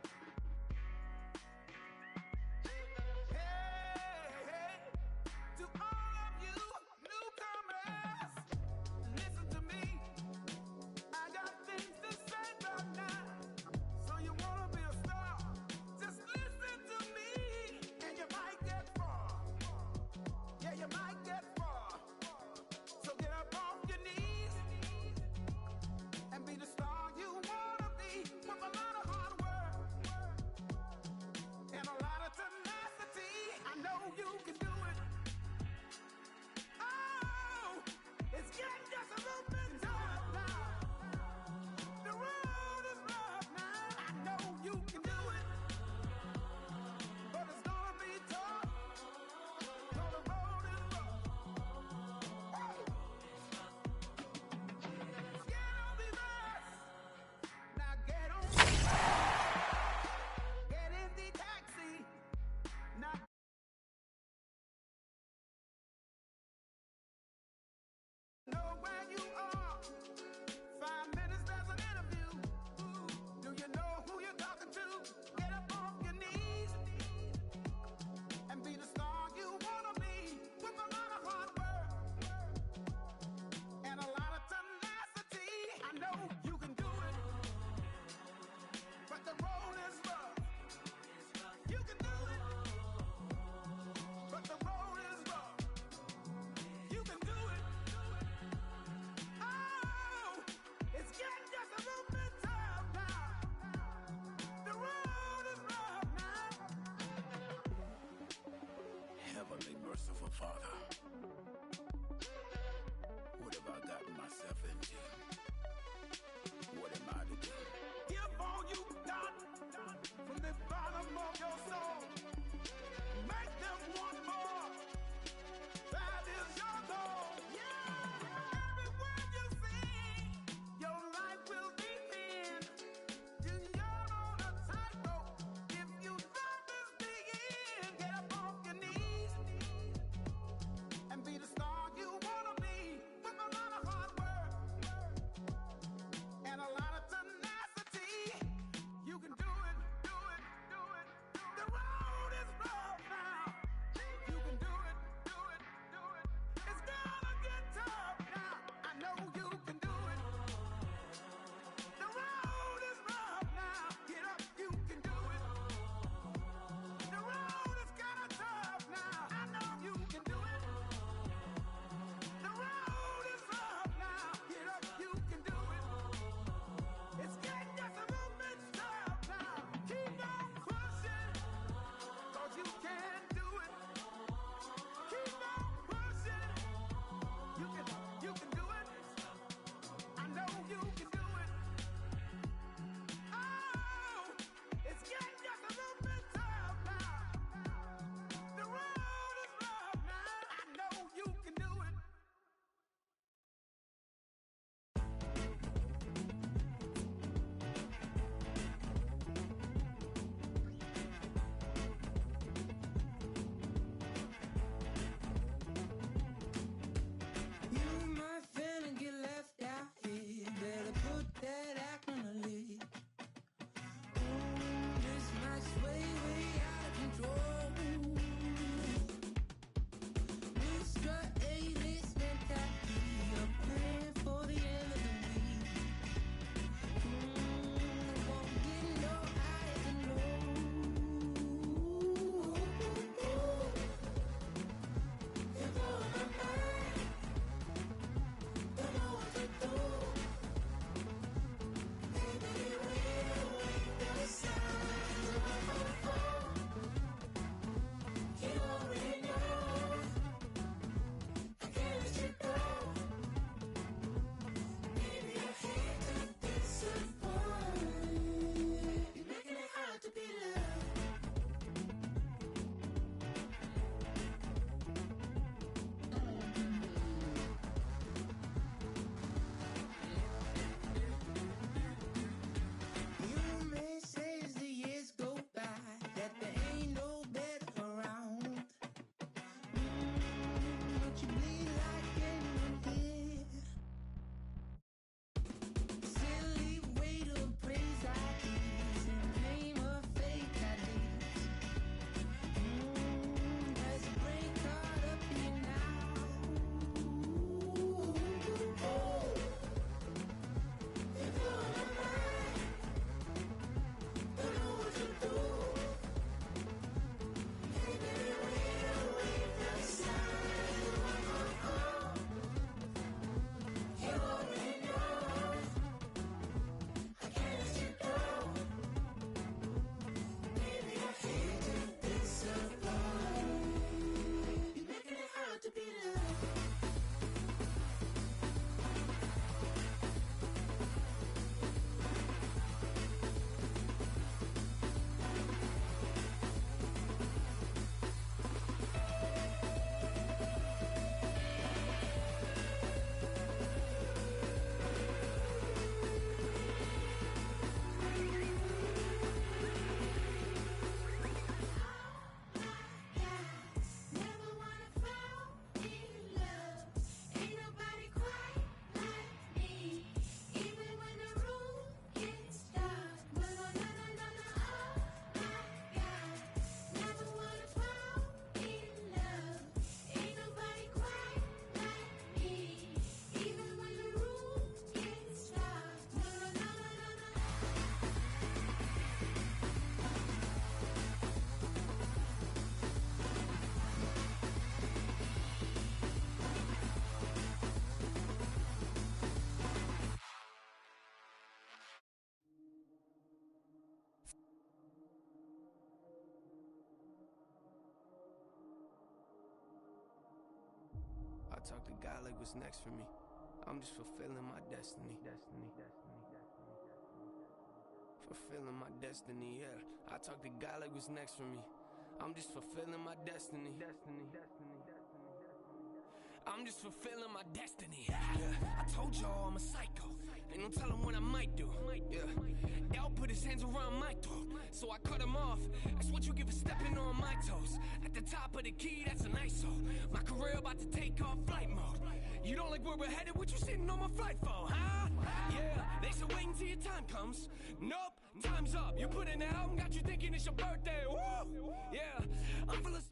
Merciful Father, what have I gotten myself into? What am I to do? Give all you got from the bottom of your soul. to God like what's next for me. I'm just fulfilling my destiny. Fulfilling my destiny, yeah. I talk to God like what's next for me. I'm just fulfilling my destiny. I'm just fulfilling my destiny. Yeah. I told y'all I'm a psycho. Ain't no telling what I might do. Yeah. L put his hands around my throat, so I cut him off. That's what you get for stepping on my toes. At the top of the key, that's an ISO. My career about to take off flight mode. You don't like where we're headed? What you sitting on my flight for, huh? Yeah, they said wait until your time comes. Nope, time's up. You put in the album, got you thinking it's your birthday. Woo! Yeah, I'm full of